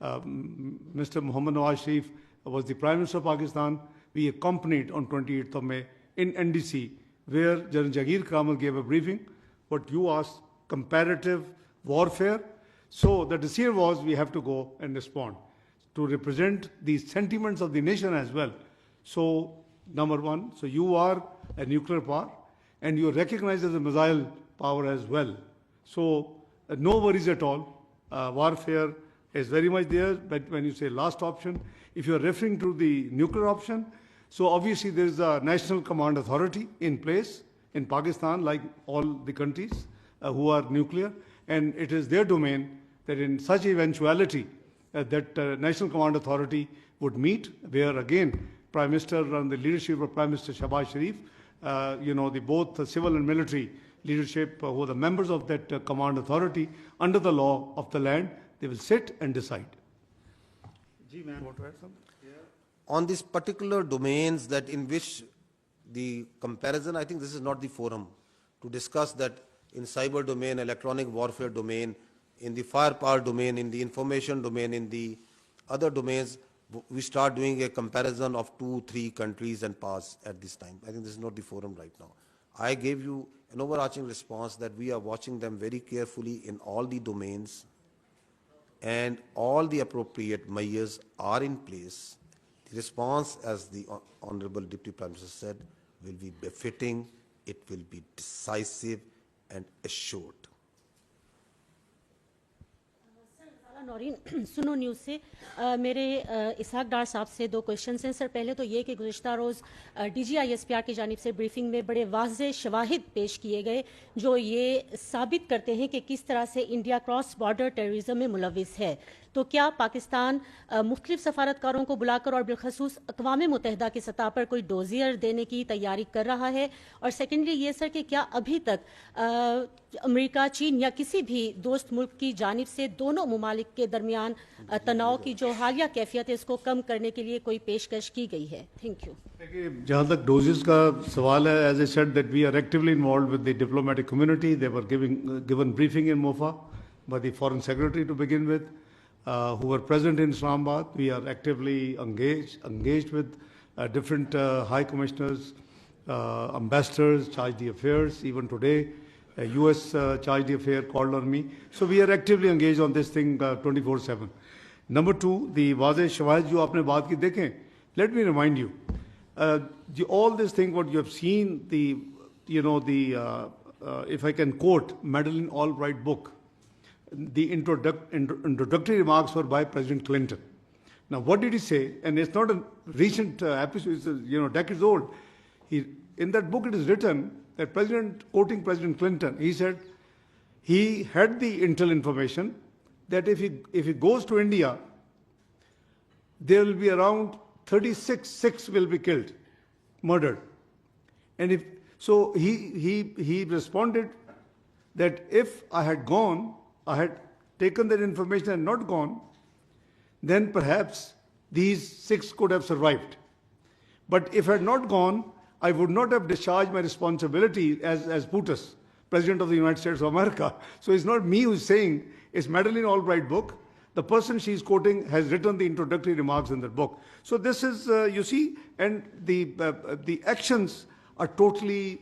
Mr. Muhammad Nawaz Sharif was the Prime Minister of Pakistan. We accompanied on 28th of May in NDC, where General Jagir Kamal gave a briefing. What you asked, comparative warfare. So the decision was we have to go and respond to represent the sentiments of the nation as well. So number one, so you are a nuclear power and you are recognized as a missile power as well. So no worries at all. Warfare is very much there, but when you say last option, if you are referring to the nuclear option, so obviously there is a national command authority in place in Pakistan, like all the countries who are nuclear, and it is their domain that in such eventuality that national command authority would meet, where again Prime Minister and the leadership of Prime Minister Shahbaz Sharif, the both the civil and military leadership who are the members of that command authority under the law of the land, they will sit and decide. Ji, ma'am, want to add something? On these particular domains that in which the comparison, I think this is not the forum to discuss that in cyber domain, electronic warfare domain, in the firepower domain, in the information domain, in the other domains, we start doing a comparison of 2-3 countries and pause at this time. I think this is not the forum right now. I gave you an overarching response that we are watching them very carefully in all the domains and all the appropriate measures are in place. The response, as the Honorable Deputy Prime Minister said, will be befitting, it will be decisive and assured. Naureen सुनो news से मेरे इसहाक डार साहब से 2 questions हैं sir. पहले तो ये कि गुज़िश्ता रोज़ DG ISPR की जानिब से ब्रीफिंग में बड़े वाज़े शवाहिद पेश किए गए जो ये साबित करते हैं कि किस तरह से इंडिया क्रॉस बॉर्डर टेररिज्म में मुलविस है। तो क्या पाकिस्तान मुख्तलिफ सफारतकारों को बुलाकर और बिलखसूस अक़वाम मुत्तहिदा की सतह पर कोई डोजियर देने की तैयारी कर रहा है? और सेकेंडली ये सर कि क्या अभी तक अमेरिका, चीन या किसी भी दोस्त मुल्क की जानिब से दोनों ममालिक के दरमियान तनाव की जो हालिया कैफियत है इसको कम करने के लिए कोई पेशकश की गई है? Thank you. जहाँ तक डोजेस का सवाल है, as I said that we are actively involved with the diplomatic community. They were given briefing in Mofa by the Foreign Secretary to begin with. Who were present in Islamabad. We are actively engaged with different high commissioners, ambassadors, charge d'affaires. Even today, US charge d'affaires called on me. So we are actively engaged on this thing 24/7. Number 2, the वाज़े शवाहिद जो आपने बात की देखें, let me remind you, all this thing what you have seen, if I can quote Madeleine Albright book, the introductory remarks were by President Clinton. Now, what did he say? And it's not a recent episode; it's decades old. In that book, it is written that quoting President Clinton, he said he had the intel information that if he goes to India, there will be around 36 will be killed, murdered. And if so, he responded that if I had gone, I had taken that information and not gone, then perhaps these 6 could have survived. But if I had not gone, I would not have discharged my responsibility as PUTUS, President of the United States of America. So it's not me who's saying, it's Madeleine Albright book. The person she's quoting has written the introductory remarks in that book. So this is, you see, and the actions are totally,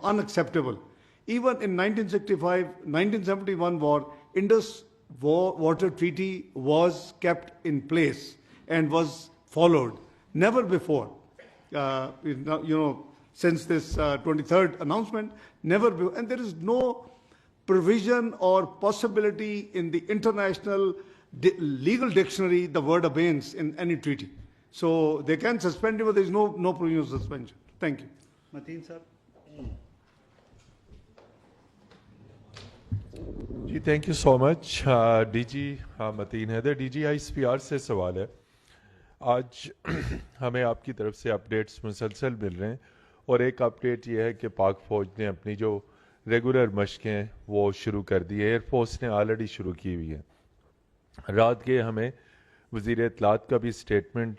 unacceptable. Even in 1971 war, Indus Water Treaty was kept in place and was followed. Never before, since this 23rd announcement, never before. And there is no provision or possibility in the international legal dictionary the word abeyance in any treaty. So they can suspend it, but there is no provision of suspension. Thank you. Mateen sir. जी thank you so much DG Mateen Haider DG ISPR से सवाल है आज हमें आपकी तरफ से updates मुसलसल मिल रहे हैं और एक अपडेट ये है कि पाक फ़ौज ने अपनी जो रेगुलर मशकें वो शुरू कर दी है एयरफोर्स ने ऑलरेडी शुरू की हुई है रात के हमें वज़ीर इत्तलात का भी स्टेटमेंट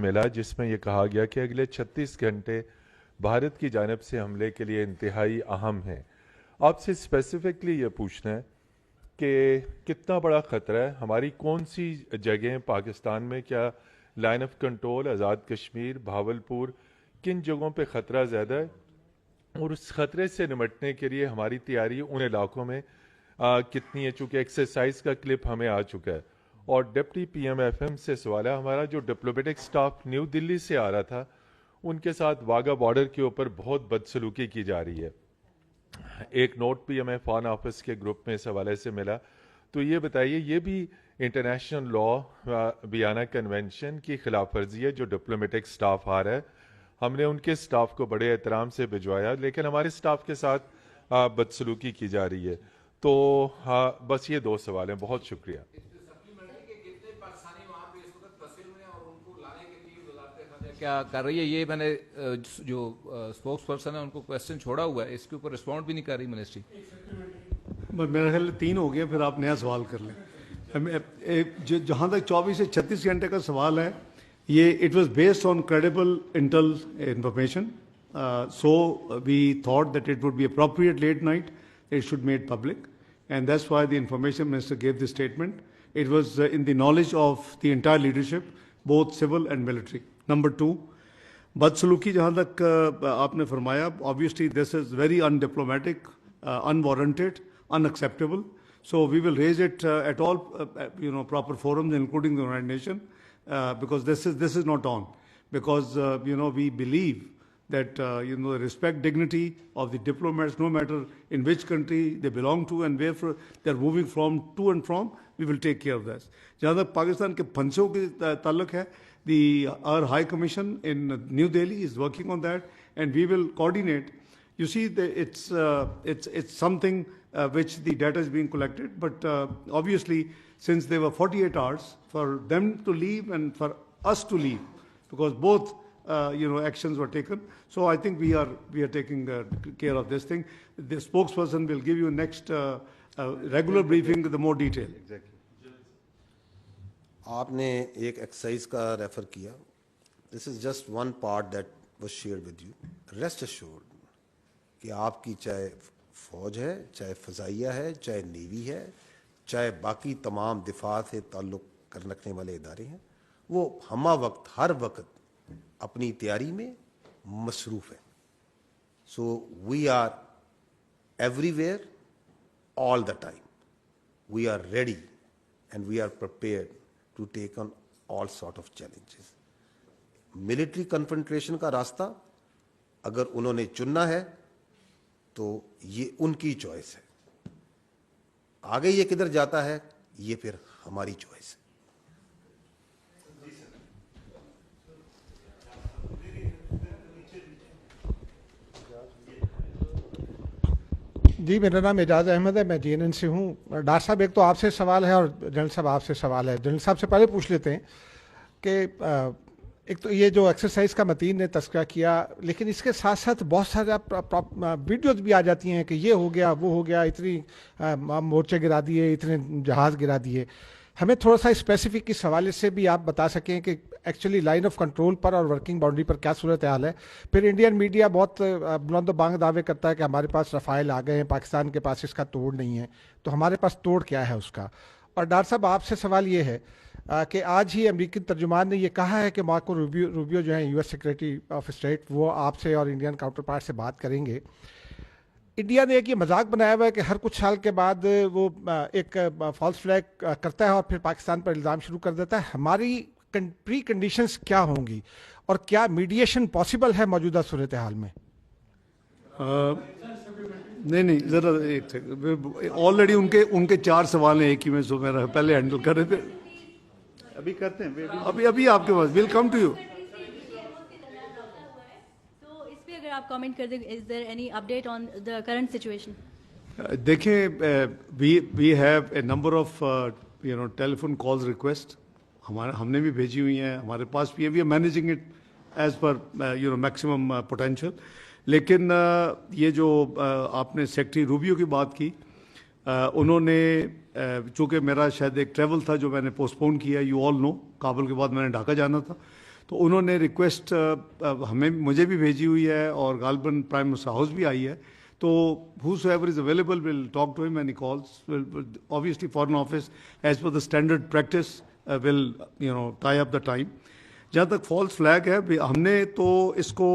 मिला जिसमें ये कहा गया कि अगले 36 घंटे भारत की जानिब से हमले के लिए इंतहाई अहम है आपसे स्पेसिफिकली ये पूछना है कि कितना बड़ा ख़तरा है हमारी कौन सी जगहें पाकिस्तान में क्या line of control Azad Kashmir Bahawalpur किन जगहों पे ख़तरा ज़्यादा है और उस ख़तरे से निमटने के लिए हमारी तैयारी उन इलाकों में कितनी है चूँकि एक्सरसाइज का क्लिप हमें आ चुका है और डिप्टी PM-FM से सवाल है हमारा जो डिप्लोमेटिक स्टाफ न्यू दिल्ली से आ रहा था उनके साथ वाघा बॉर्डर के ऊपर बहुत बदसलूकी की जा रही है एक नोट भी हमें फॉरेन ऑफिस के ग्रुप में इस हवाले से मिला तो ये बताइए ये भी इंटरनेशनल लॉ वियना कन्वेंशन की खिलाफ वर्जी है जो डिप्लोमेटिक स्टाफ आ रहा है हमने उनके स्टाफ को बड़े एहतराम से भिजवाया लेकिन हमारे स्टाफ के साथ बदसलूकी की जा रही है तो बस ये 2 सवाल हैं बहुत शुक्रिया क्या कर रही है ये मैंने जो स्पोक्स पर्सन है उनको क्वेश्चन छोड़ा हुआ है इसके ऊपर रिस्पॉन्ड भी नहीं कर रही मिनिस्ट्री मेरा ख्याल 3 हो गया फिर आप नया सवाल कर लें जहाँ तक 24 से 36 घंटे का सवाल है ये it was based on credible intel information so we thought that it would be appropriate late night it should made public and that's why the information minister gave the statement it was in the knowledge of the entire leadership both civil and military number 2 बदसलूकी जहाँ तक आपने फरमाया obviously this is very undiplomatic unwarranted unacceptable so we will raise it at all proper forums including the United Nations because this is not on because we believe that respect dignity of the diplomats no matter in which country they belong to and where they are moving from to and from we will take care of this जहाँ तक पाकिस्तान के फंसों के ताल्लुक है our High Commission in New Delhi is working on that and we will coordinate you see it's something which the data is being collected but obviously since there were 48 hours for them to leave and for us to leave because both actions were taken so I think we are taking care of this thing the spokesperson will give you next regular briefing with the more detail exactly आपने एक exercise का refer किया this is just one part that was shared with you rest assured कि आपकी चाहे फौज है चाहे फ़ज़ाइया है चाहे नेवी है चाहे बाकी तमाम दिफा से ताल्लुक़ रखने वाले इदारे हैं वो हमा वक्त हर वक्त अपनी तैयारी में मसरूफ़ है so we are everywhere all the time we are ready and we are prepared to take on all sort of challenges military confrontation का रास्ता अगर उन्होंने चुनना है तो ये उनकी चॉइस है आगे ये किधर जाता है ये फिर हमारी चॉइस है जी, मेरा नाम एजाज अहमद है, मैं जीएनएन से हूँ। डॉक्टर साहब, एक तो आपसे सवाल है और जनरल साहब आपसे सवाल है। जनरल साहब से पहले पूछ लेते हैं कि एक तो ये जो एक्सरसाइज का मतीन ने तस्करा किया, लेकिन इसके साथ साथ बहुत सारे वीडियोज भी आ जाती हैं कि ये हो गया, वो हो गया, इतनी मोर्चे गिरा दिए, इतने जहाज गिरा दिए। हमें थोड़ा सा स्पेसिफिक इस हवाले से भी आप बता सकें कि एक्चुअली लाइन ऑफ कंट्रोल पर और वर्किंग बाउंड्री पर क्या सूरत हाल है। फिर इंडियन मीडिया बहुत बुलंद बांग दावे करता है कि हमारे पास रफ़ाइल आ गए हैं, पाकिस्तान के पास इसका तोड़ नहीं है। तो हमारे पास तोड़ क्या है उसका? और डॉक्टर साहब, आपसे सवाल ये है कि आज ही अमेरिकी तर्जुमान ने ये कहा है कि मार्को रूबियो जो है यूएस सेक्रेटरी ऑफ स्टेट, वो आपसे और इंडियन काउंटर पार्ट से बात करेंगे। इंडिया ने एक ये मजाक बनाया हुआ है कि हर कुछ साल के बाद वो एक फॉल्स फ्लैग करता है और फिर पाकिस्तान पर इल्ज़ाम शुरू कर देता है। हमारी प्री कंडीशंस क्या होंगी और क्या मीडिएशन पॉसिबल है मौजूदा सूरत हाल में? नहीं, ज़रा एक सेकंड, ऑलरेडी उनके 4 सवाल हैं एक ही में, जो मेरा पहले हैंडल कर रहे थे, अभी करते हैं, अभी आपके पास, विल कम टू यू। अगर आप कमेंट कर दें, is there any update on the current situation? देखें, we have a number of telephone calls request, हमने भी भेजी हुई हैं, हमारे पास भी है, we are managing it as per maximum potential. लेकिन ये जो आपने सेक्रेटरी रूबियो की बात की, उन्होंने, चूँकि मेरा शायद एक ट्रैवल था जो मैंने पोस्टपोन किया, यू ऑल नो, काबुल के बाद मैंने ढाका जाना था, तो उन्होंने रिक्वेस्ट मुझे भी भेजी हुई है और गालबन प्राइम मिनिस्टर हाउस भी आई है। तो whosoever is available will talk to him and he calls. Obviously Foreign Office, as per the standard practice, will tie up the time. जहाँ तक फॉल्स फ्लैग है, हमने तो इसको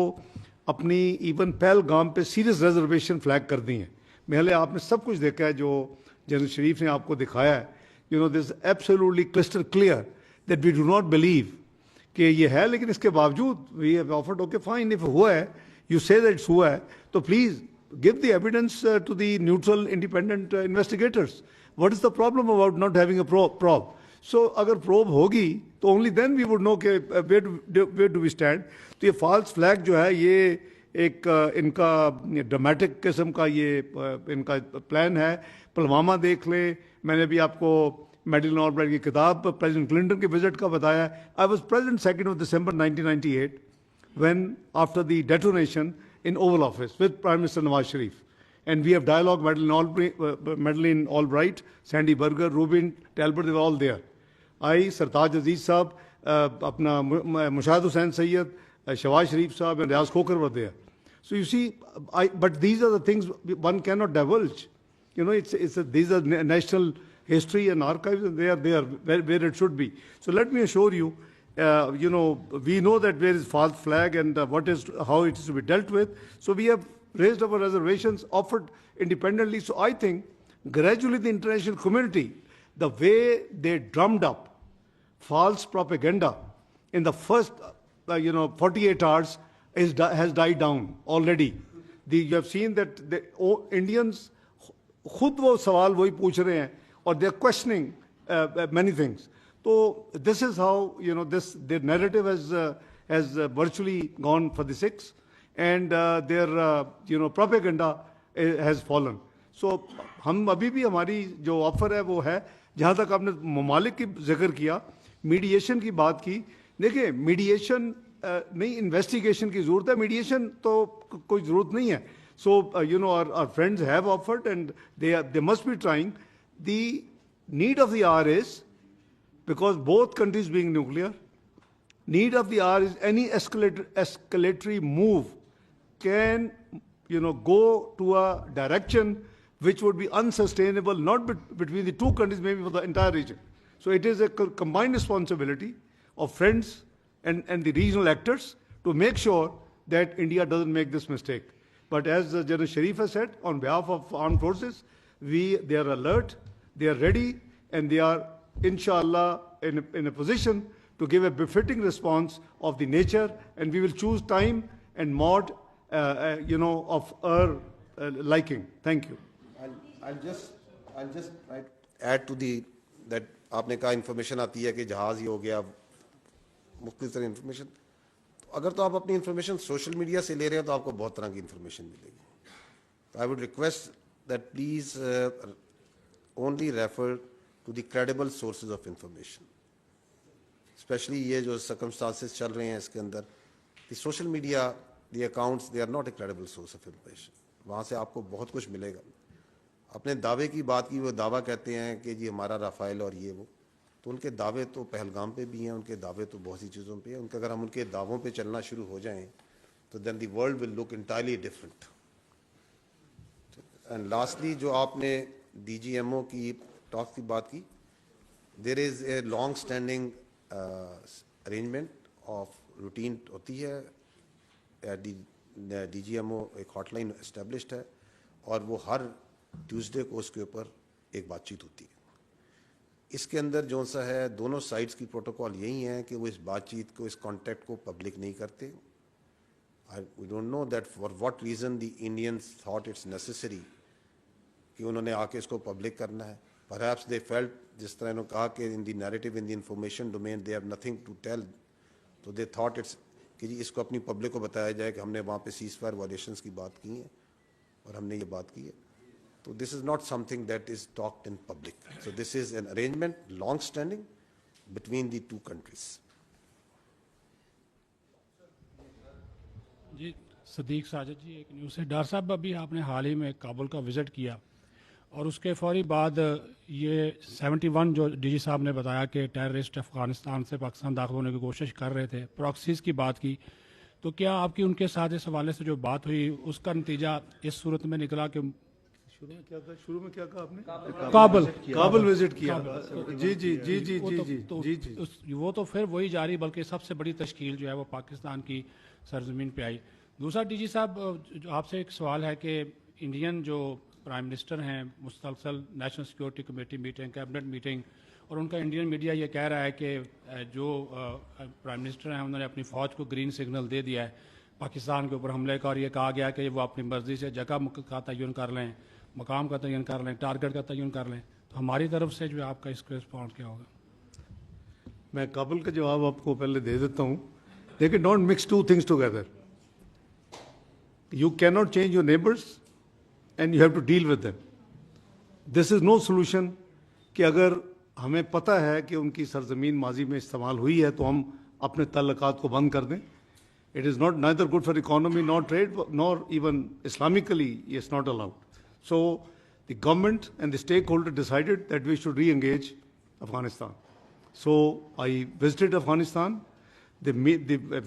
अपनी इवन पहलगाम पे सीरियस रिजर्वेशन फ्लैग कर दी हैं। पहले आपने सब कुछ देखा है जो जनरल शरीफ ने आपको दिखाया है। This absolutely crystal clear that we do not believe कि ये है, लेकिन इसके बावजूद we have offered, okay fine, if हुआ है, यू से दैट इट्स हुआ है, तो please give the evidence to the neutral independent investigators. What is the problem about not having a probe? So अगर प्रोब होगी तो only then we would know के where do we stand. तो ये false flag जो है, ये एक इनका ड्रामेटिक किस्म का ये इनका प्लान है। पुलवामा देख लें, मैंने भी आपको मेडलिन ऑलब्राइट की किताब प्रेसिडेंट क्लिंटन के विजिट का बताया। I was present 2 December 1998 when after the detonation in Oval Office with Prime Minister Nawaz Sharif, and we have dialogue, Madeleine Albright, Sandy Berger, Rubin Talbot, they were all there. I, Sartaj Aziz Saab, अपना मुशाहिद हुसैन सैयद, शहबाज शरीफ साहब and Riaz Khokhar were there. So you see, but these are the things one cannot divulge. These are national history and archives, and they are there where it should be. So let me assure you, we know that there is false flag and how it is to be dealt with. So we have raised our reservations, offered independently. So I think gradually the international community, the way they drummed up false propaganda in the first 48 hours has died down already. You have seen that the Indians खुद वो सवाल वही पूछ रहे हैं और they are questioning many things. So this is how their narrative has virtually gone for the six, and their propaganda has fallen. So हम अभी भी हमारी जो ऑफर है वो है, जहाँ तक आपने ममालिक की जिक्र किया, मीडिएशन की बात की। देखिए, मीडिएशन नहीं, इन्वेस्टिगेशन की जरूरत है, मीडिएशन तो कोई जरूरत नहीं है. So our friends have offered, and they must be trying. The need of the hour is, because both countries being nuclear, need of the hour is any escalatory move can go to a direction which would be unsustainable, not between the two countries, maybe for the entire region. So it is a combined responsibility of friends and the regional actors to make sure that India doesn't make this mistake. But as General Sharif has said, on behalf of armed forces, they are alert, they are ready, and they are, inshallah, in a position to give a befitting response of the nature, and we will choose time and mode, of our liking. Thank you. I'll just add to that आपने कहा information आती है कि जहाज ही हो गया, मुख्तलिफ तरह information. अगर तो आप अपनी information social media से ले रहे हैं तो आपको बहुत तरह की information मिलेगी. So I would request that please only refer to the credible sources of information. Especially ये जो circumstances चल रहे हैं इसके अंदर, the social media, the accounts, they are not a credible source of information. वहाँ से आपको बहुत कुछ मिलेगा. अपने दावे की बात की, वो दावा कहते हैं कि जी हमारा राफेल और ये वो, तो उनके दावे तो पहलगाम पे भी हैं, उनके दावे तो बहुत सी चीज़ों पे हैं. उनके अगर हम उनके दावों पे चलना शुरू हो जाएं तो then the world will look entirely different. And lastly, जो आपने DGMO की टॉक की बात की, there is a long standing arrangement of routine होती है, DGMO एक hotline established है और वो हर ट्यूसडे को उसके ऊपर एक बातचीत होती है. इसके अंदर जो सा है दोनों साइड्स की प्रोटोकॉल यही है कि वो इस बातचीत को, इस कॉन्टैक्ट को पब्लिक नहीं करते. We don't know that for what reason the Indians thought it's necessary कि उन्होंने आके इसको पब्लिक करना है. Perhaps they felt, जिस तरह उन्होंने कहा कि in the narrative, in the information domain, they have nothing to tell. So they thought it's कि जी इसको अपनी पब्लिक को बताया जाए कि हमने वहाँ पे ceasefire violations की बात की है और हमने ये बात की है. So this is not something that is talked in public. So this is an arrangement, long-standing, between the two countries. जी सदीक साजिद जी, एक न्यूज़ है. डॉक्टर साहब, अभी आपने हाल ही में काबुल का विज़िट किया और उसके फौरी बाद ये 71 जो डीजी साहब ने बताया कि टेररिस्ट अफ़गानिस्तान से पाकिस्तान दाखिल होने की कोशिश कर रहे थे, प्रॉक्सीज़ की बात की, तो क्या आपकी उनके साथ इस हवाले से जो बात हुई उसका नतीजा इस सूरत में निकला कि शुरू में क्या कहा आपने? काबुल विजिट किया. जी जी जी जी जी जी. वो तो फिर वही जारी, बल्कि सबसे बड़ी तश्कील जो है वो पाकिस्तान की सरजमीन पे आई. दूसरा डीजी साहब, आपसे एक सवाल है कि इंडियन जो प्राइम मिनिस्टर हैं, मुसलसल national security committee meeting, cabinet meeting, और उनका इंडियन मीडिया ये कह रहा है कि जो प्राइम मिनिस्टर हैं उन्होंने अपनी फ़ौज को ग्रीन सिग्नल दे दिया है पाकिस्तान के ऊपर हमले का, और ये कहा गया कि वो अपनी मर्ज़ी से जगह का तयन कर लें, मकाम का तयन कर लें, टारगेट का तयन कर लें. तो हमारी तरफ से जो आपका इसका रिस्पॉन्स क्या होगा? मैं काबुल का जवाब आपको पहले दे देता हूँ. देखिए, don't mix two things together. You can not change your neighbours and you have to deal with them. This is no solution कि अगर हमें पता है कि उनकी सरजमीन माजी में इस्तेमाल हुई है तो हम अपने तल्लुकात को बंद कर दें. It is not neither good for economy, not trade, nor even Islamically it's not allowed. So the government and the stakeholder decided that we should re-engage Afghanistan. So I visited Afghanistan. The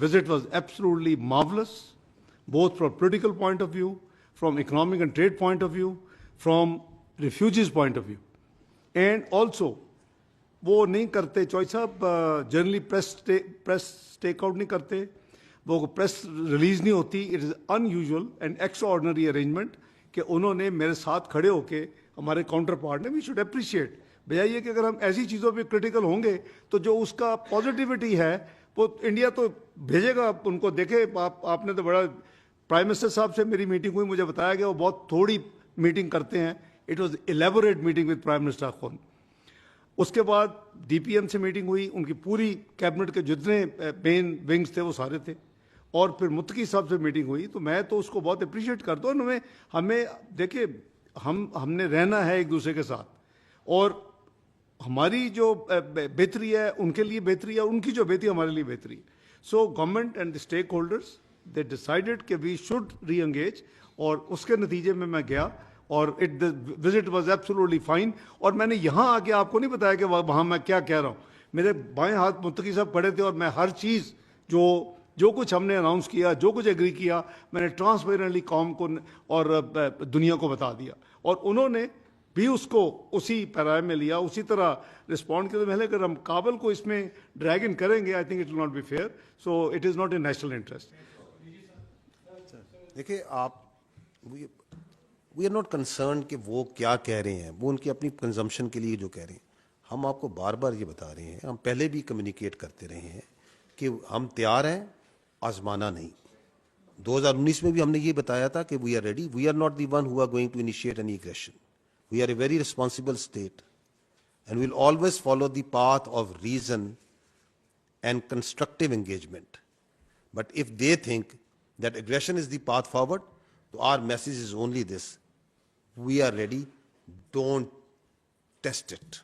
visit was absolutely marvelous, both from political point of view, from economic and trade point of view, from refugees point of view. And also, वो नहीं करते, चौधरी साहब generally press take out नहीं करते, वो press release नहीं होती. It is unusual and extraordinary arrangement कि उन्होंने मेरे साथ खड़े होके, हमारे काउंटर पार्ट ने, वी शुड अप्रिशिएट. बजाय ये कि अगर हम ऐसी चीज़ों पे क्रिटिकल होंगे तो जो उसका पॉजिटिविटी है वो इंडिया तो भेजेगा उनको. देखे आपने तो बड़ा, प्राइम मिनिस्टर साहब से मेरी मीटिंग हुई, मुझे बताया गया वो बहुत थोड़ी मीटिंग करते हैं. It was elaborate meeting with prime minister खुद. उसके बाद DPM से मीटिंग हुई, उनकी पूरी कैबिनेट के जितने मेन विंग्स थे वो सारे थे, और फिर मुत्तकी साहब से मीटिंग हुई. तो मैं तो उसको बहुत अप्रिशिएट करता हूँ. हमें देखिए, हमने रहना है एक दूसरे के साथ, और हमारी जो बेहतरी है उनके लिए बेहतरी है, उनकी जो बेहतरी हमारे लिए बेहतरी. So government and the stakeholders they decided कि वी शुड री एंगेज, और उसके नतीजे में मैं गया और the visit was absolutely fine. और मैंने यहाँ आके आपको नहीं बताया कि वहाँ मैं क्या कह रहा हूँ. मेरे बाएं हाथ मुत्तकी साहब पड़े थे और मैं हर चीज़ जो कुछ हमने अनाउंस किया, जो कुछ एग्री किया, मैंने ट्रांसपेरेंटली कौम को और दुनिया को बता दिया, और उन्होंने भी उसको उसी पैराए में लिया, उसी तरह रिस्पॉन्ड किया. तो पहले अगर हम काबुल को इसमें ड्रैग इन करेंगे, I think it will not be fair. So it is not in national interest. देखिए, वी आर नॉट कंसर्न कि वो क्या कह रहे हैं, वो उनकी अपनी कंजम्पशन के लिए जो कह रहे हैं. हम आपको बार बार ये बता रहे हैं, हम पहले भी कम्युनिकेट करते रहे हैं कि हम तैयार हैं, आजमाना नहीं. 2019 में भी हमने ये बताया था कि we are ready. We are not the one who are going to initiate any aggression. We are a very responsible state and will always follow the path of reason and constructive engagement. But if they think that aggression is the path forward, so our message is only this: we are ready. Don't test it.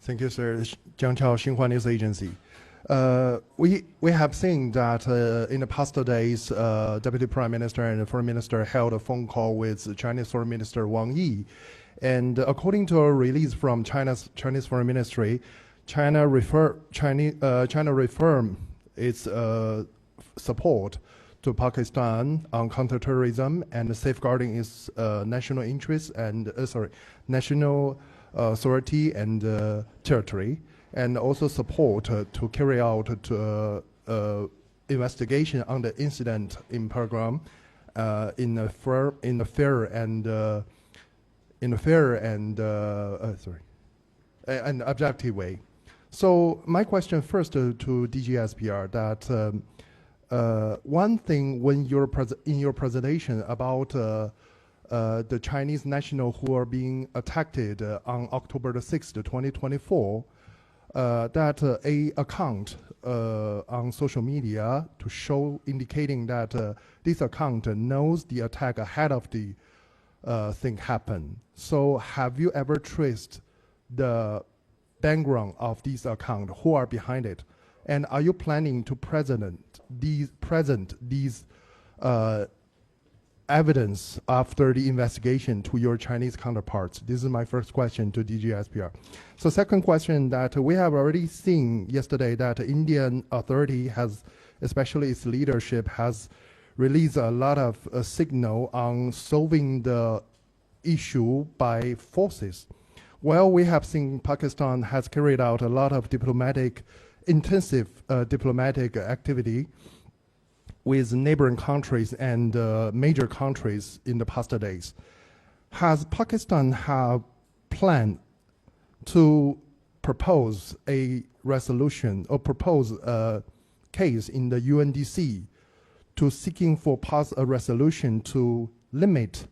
Thank you, sir. Jiang Chao, Xinhua News Agency. We have seen that in the past days, Deputy Prime Minister and the Foreign Minister held a phone call with Chinese Foreign Minister Wang Yi. And according to a release from Chinese Foreign Ministry, China reaffirmed its support to Pakistan on counterterrorism and safeguarding its national interests and national authority and territory, and also support to carry out investigation on the incident in program in a fair and objective way. So my question first to DG ISPR that one thing when in your presentation about the Chinese national who are being attacked on October the 6th, 2024, that a account on social media to show indicating that this account knows the attack ahead of the thing happen. So have you ever traced the background of this account? Who are behind it? And are you planning to present these evidence after the investigation to your Chinese counterparts? This is my first question to DG ISPR. So second question, that we have already seen yesterday that Indian authority has, especially its leadership, has released a lot of signal on solving the issue by forces. Well, we have seen Pakistan has carried out a lot of intensive diplomatic activity with neighboring countries and major countries in the past days. Has Pakistan have planned to propose a resolution or propose a case in the UNDC to seeking for a resolution to limit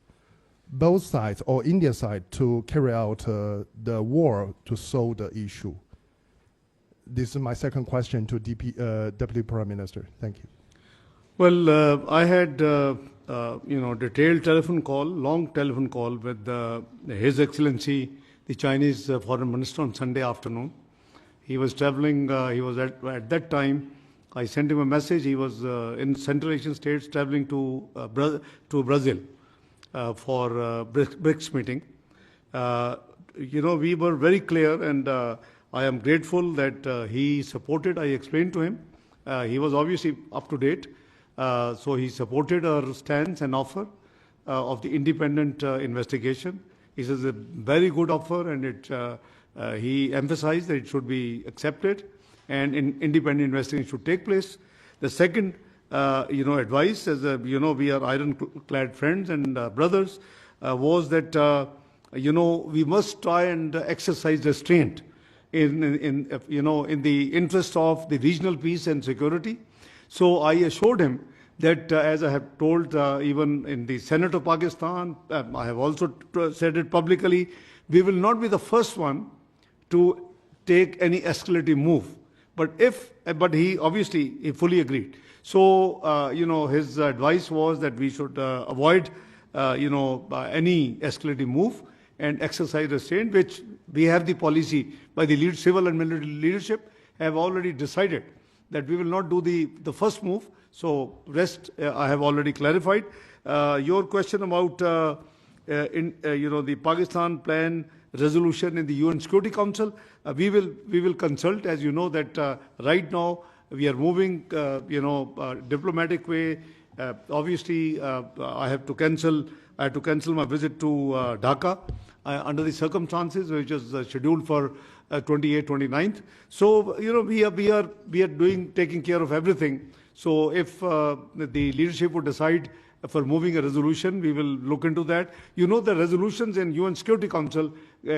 both sides or India side to carry out the war to solve the issue? This is my second question to Deputy Prime Minister. Thank you. Well, I had detailed long telephone call with His Excellency, the Chinese Foreign Minister, on Sunday afternoon. He was traveling. He was at that time. I sent him a message. He was in Central Asian states traveling to Brazil for BRICS meeting. We were very clear, and I am grateful that he supported. I explained to him. He was obviously up to date. So he supported our stance and offer of the independent investigation. He says a very good offer, and he emphasized that it should be accepted and independent investigation should take place. The second, advice, as we are ironclad friends and brothers, was that we must try and exercise restraint in the interest of the regional peace and security. So I assured him that, as I have told even in the Senate of Pakistan, I have also said it publicly, we will not be the first one to take any escalating move. But he fully agreed. So, his advice was that we should avoid, any escalating move and exercise restraint, which we have the policy by the civil and military leadership have already decided that we will not do the first move. So rest I have already clarified. Your question about the Pakistan plan resolution in the UN Security Council, we will consult. As you know that right now we are moving diplomatic way. Obviously, I have to cancel my visit to Dhaka under the circumstances, which is scheduled for 28th, 29th. So we are taking care of everything. So if the leadership would decide for moving a resolution, we will look into that. The resolutions in UN Security Council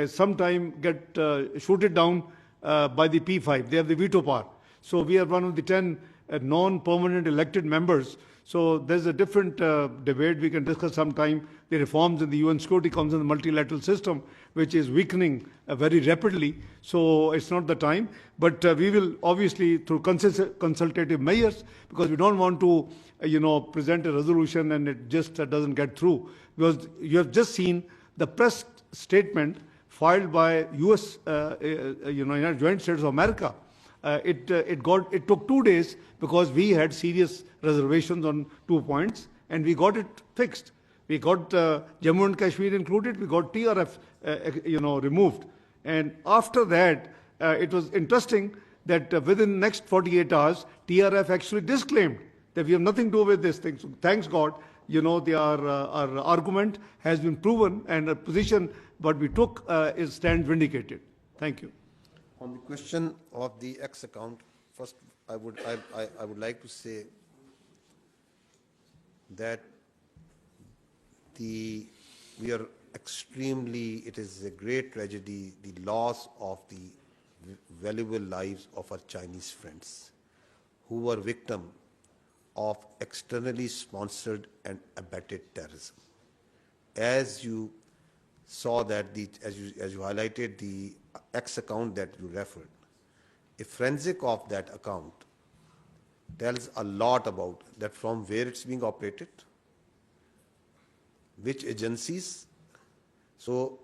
sometime get shooted down by the P5. They have the veto power. So we are one of the 10 non-permanent elected members. So there's a different debate we can discuss sometime, the reforms in the UN Security Council and the multilateral system, which is weakening very rapidly. So it's not the time. But we will obviously, through consultative measures, because we don't want to, present a resolution and it just doesn't get through. Because you have just seen the press statement filed by US, United Joint States of America. It took 2 days because we had serious reservations on 2 points, and we got it fixed. We got Jammu and Kashmir included. We got TRF, removed. And after that, it was interesting that within the next 48 hours, TRF actually disclaimed that we have nothing to do with this thing. So thanks God, our argument has been proven, and the position what we took stands vindicated. Thank you. On the question of the X account, first I would like to say that it is a great tragedy, the loss of the valuable lives of our Chinese friends who were victim of externally sponsored and abetted terrorism. As you saw that, as you highlighted the X account that you referred, a forensic of that account tells a lot about that, from where it's being operated, which agencies. So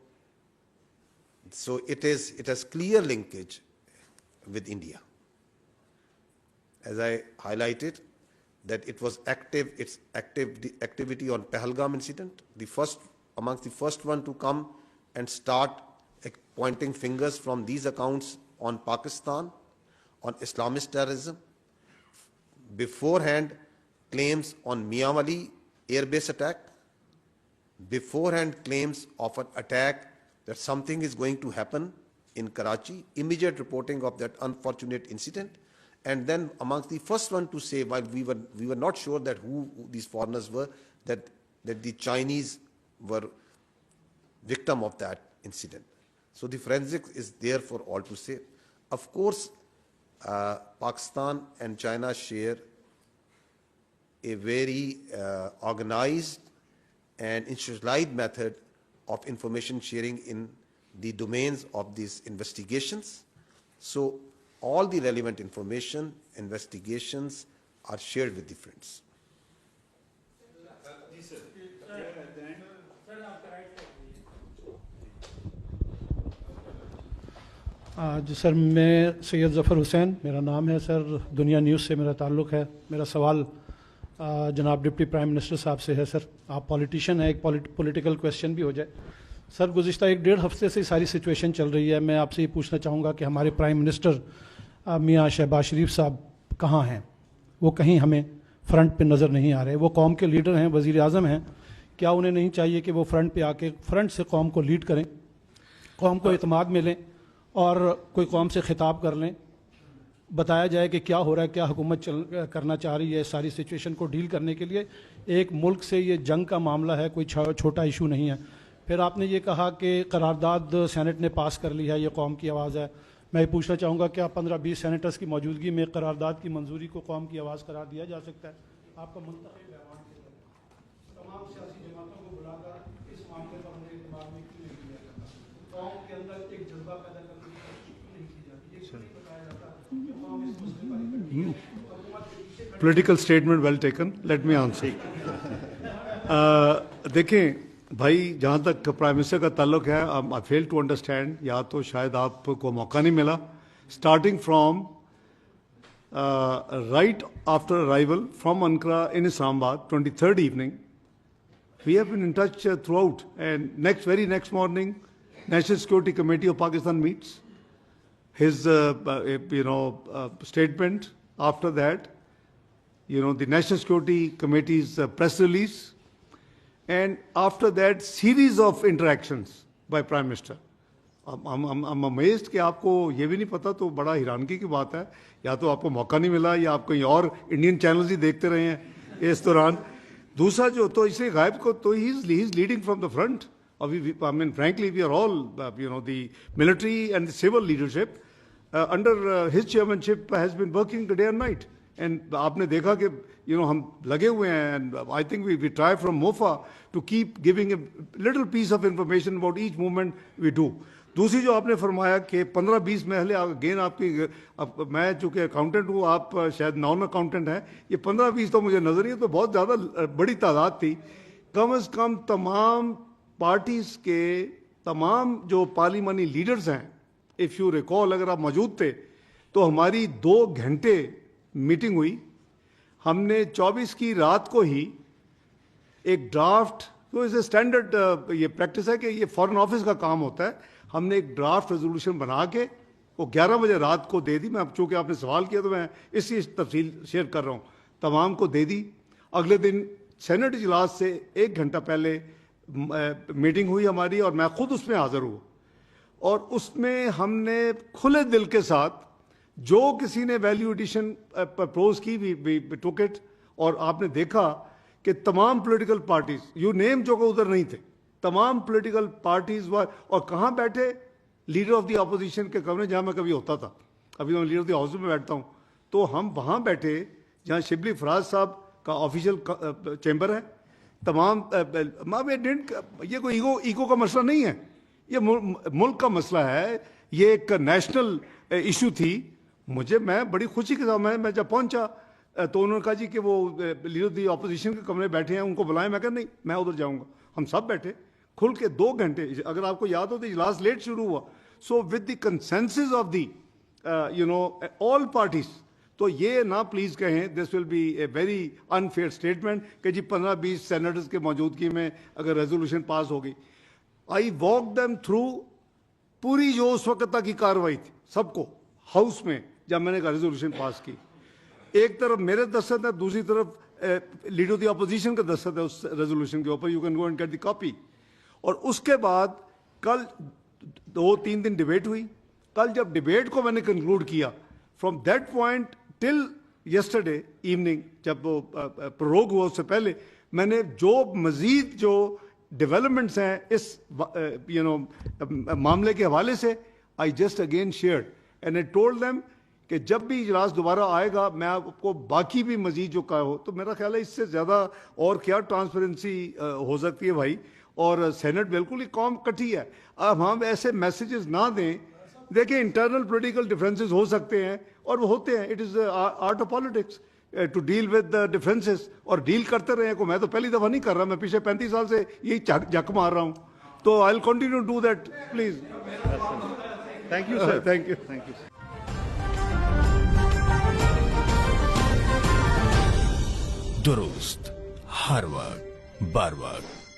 it has clear linkage with India. As I highlighted, that it was the activity on Pahalgam incident, amongst the first one to come and start pointing fingers from these accounts on Pakistan, on Islamist terrorism. Beforehand, claims on Mianwali airbase attack. Beforehand, claims of an attack that something is going to happen in Karachi. Immediate reporting of that unfortunate incident. And then amongst the first one to say, while we were not sure that who these foreigners were, that the Chinese were victim of that incident. So the forensics is there for all to say. Of course, Pakistan and China share a very organized and institutionalized method of information sharing in the domains of these investigations. So all the relevant information, investigations are shared with the friends. जी sir, मैं सैयद ज़फ़र हुसैन मेरा नाम है sir, दुनिया news से मेरा ताल्लुक़ है। मेरा सवाल जनाब डिप्टी प्राइम मिनिस्टर साहब से है। सर, आप पॉलिटिशियन हैं, एक पॉलिटिकल क्वेश्चन भी हो जाए। सर, गुज़िश्ता 1-1.5 हफ्ते से सारी सिचुएशन चल रही है। मैं आपसे ये पूछना चाहूँगा कि हमारे प्राइम मिनिस्टर मियाँ शहबाज शरीफ साहब कहाँ हैं? वो कहीं हमें फ्रंट पे नज़र नहीं आ रहे। वो कौम के लीडर हैं, वज़ीर आज़म हैं, क्या उन्हें नहीं चाहिए कि वो फ्रंट पे आके फ्रंट से कौम को लीड करें, कौम को इत्मीनान मिलें और कोई कौम से खिताब कर लें, बताया जाए कि क्या हो रहा है, क्या हुकूमत करना चाह रही है सारी सिचुएशन को डील करने के लिए। एक मुल्क से ये जंग का मामला है, कोई छोटा इशू नहीं है। फिर आपने ये कहा कि करारदाद सेनेट ने पास कर ली है, ये कौम की आवाज़ है। मैं ये पूछना चाहूँगा क्या 15-20 सेनेटर्स की मौजूदगी में करारदाद की मंजूरी को कौम की आवाज़ करार दिया जा सकता है? आपका मुंतखब ऐवान के तमाम सियासी जमातों को बुलाकर इस मामले पर हमने इत्मीनान में क्यों नहीं किया जाता? कौम के अंदर एक जज्बा पैदा करने की कोशिश क्यों नहीं की जाती? ये क्यों नहीं बताया जाता कि कौम इस मसले पर इकट्ठी है? Political statement well taken. Let me answer. देखें भाई, जहाँ तक प्राइम मिनिस्टर का ताल्लुक है, आई फेल टू अंडरस्टैंड, या तो शायद आपको मौका नहीं मिला। Starting from right after arrival from Ankara in Islamabad, 23rd evening, we have been in touch throughout, and very next morning, National Security Committee of Pakistan meets. His statement after that, the National Security Committee's press release, and after that series of interactions by Prime Minister. I'm amazed कि आपको ये भी नहीं पता, तो बड़ा हैरानगी की बात है। या तो आपको मौका नहीं मिला या आप कहीं और इंडियन चैनल्स ही देखते रहे हैं इस दौरान। दूसरा जो तो इसलिए गायब को तो he is leading from the front. I mean, frankly, we are all, the military and the civil leadership under his chairmanship has been working day and night. And आपने देखा कि हम लगे हुए हैं, and I think we try from MOFA to keep giving a little piece of information about each movement we do. दूसरी जो आपने फरमाया कि 15-20 महले, अगेन आपकी मैं चूँकि अकाउंटेंट हूँ, आप शायद नॉन अकाउंटेंट हैं, ये 15-20 तो मुझे नजर नहीं है, तो बहुत ज़्यादा बड़ी तादाद थी। कम अज़ कम तमाम पार्टीज़ के तमाम जो पार्लिमानी लीडर्स हैं, इफ़ यू रिकॉल, अगर आप मौजूद थे तो हमारी 2 घंटे मीटिंग हुई। हमने 24 की रात को ही एक ड्राफ्ट, तो इसे स्टैंडर्ड ये प्रैक्टिस है कि ये फॉरेन ऑफिस का काम होता है, हमने एक ड्राफ्ट रेजोल्यूशन बना के वो 11 बजे रात को दे दी। मैं अब चूँकि आपने सवाल किया तो मैं इसी तफसील शेयर कर रहा हूँ, तमाम को दे दी। अगले दिन सेनेट इजलास से 1 घंटा पहले मीटिंग हुई हमारी और मैं खुद उसमें हाज़िर हुआ, और उसमें हमने खुले दिल के साथ जो किसी ने वैल्यू एडिशन प्रपोज की, वी टुक इट। और आपने देखा कि तमाम पॉलिटिकल पार्टीज, यू नेम जो उधर नहीं थे, तमाम पॉलिटिकल पार्टीज वर, और कहाँ बैठे, लीडर ऑफ द अपोजिशन के कमरे जहाँ मैं कभी होता था, अभी मैं लीडर ऑफ द हाउस में बैठता हूँ, तो हम वहाँ बैठे जहाँ शिबली फराज साहब का ऑफिशियल चैम्बर है। तमाम ये कोई ईगो का मसला नहीं है, ये मुल्क का मसला है, ये एक नेशनल इशू थी। मैं बड़ी खुशी के साथ मैं जब पहुंचा तो उन्होंने कहा जी कि वो लीडर दी अपोजिशन के कमरे बैठे हैं, उनको बुलाएं। मैं कहा नहीं, मैं उधर जाऊंगा। हम सब बैठे खुल के 2 घंटे, अगर आपको याद हो तो इजलास लेट शुरू हुआ, so with the consensus of the all parties. तो ये ना प्लीज कहें, this will be a very unfair statement कि जी 15-20 सेनेटर्स के मौजूदगी में अगर रेजोल्यूशन पास हो गई। आई वॉक देम थ्रू पूरी जो उस वक्त तक की कार्रवाई थी, सबको हाउस में जब मैंने रेजोल्यूशन पास की, एक तरफ मेरे दस्तखत है, दूसरी तरफ लीडर ऑफ द अपोजिशन का दस्तखत है उस रेजोल्यूशन के ऊपर, you can go and get the copy. और उसके बाद कल 2-3 दिन डिबेट हुई। कल जब डिबेट को मैंने कंक्लूड किया, from that point till yesterday evening, जब वो प्रोरोग हुआ उससे पहले, मैंने जो मजीद जो डेवलपमेंट्स हैं इस मामले के हवाले से, I just again shared and I told them कि जब भी इजलास दोबारा आएगा मैं आपको बाकी भी मजीद जो कहा हो, तो मेरा ख्याल है इससे ज़्यादा और क्या ट्रांसपेरेंसी हो सकती है भाई। और सेनेट बिल्कुल ही कौम कटी है। अब हम ऐसे मैसेजेस ना दें। देखिए, इंटरनल पॉलिटिकल डिफरेंसेस हो सकते हैं और वो होते हैं, it is art of politics to deal with the differences, और डील करते रहे को। मैं तो पहली दफ़ा नहीं कर रहा, मैं पिछले 35 साल से यही जक मार रहा हूँ, तो I will continue to do that please. Thank you sir, thank you, thank you. दुरुस्त हर वक्त, बार वक्त।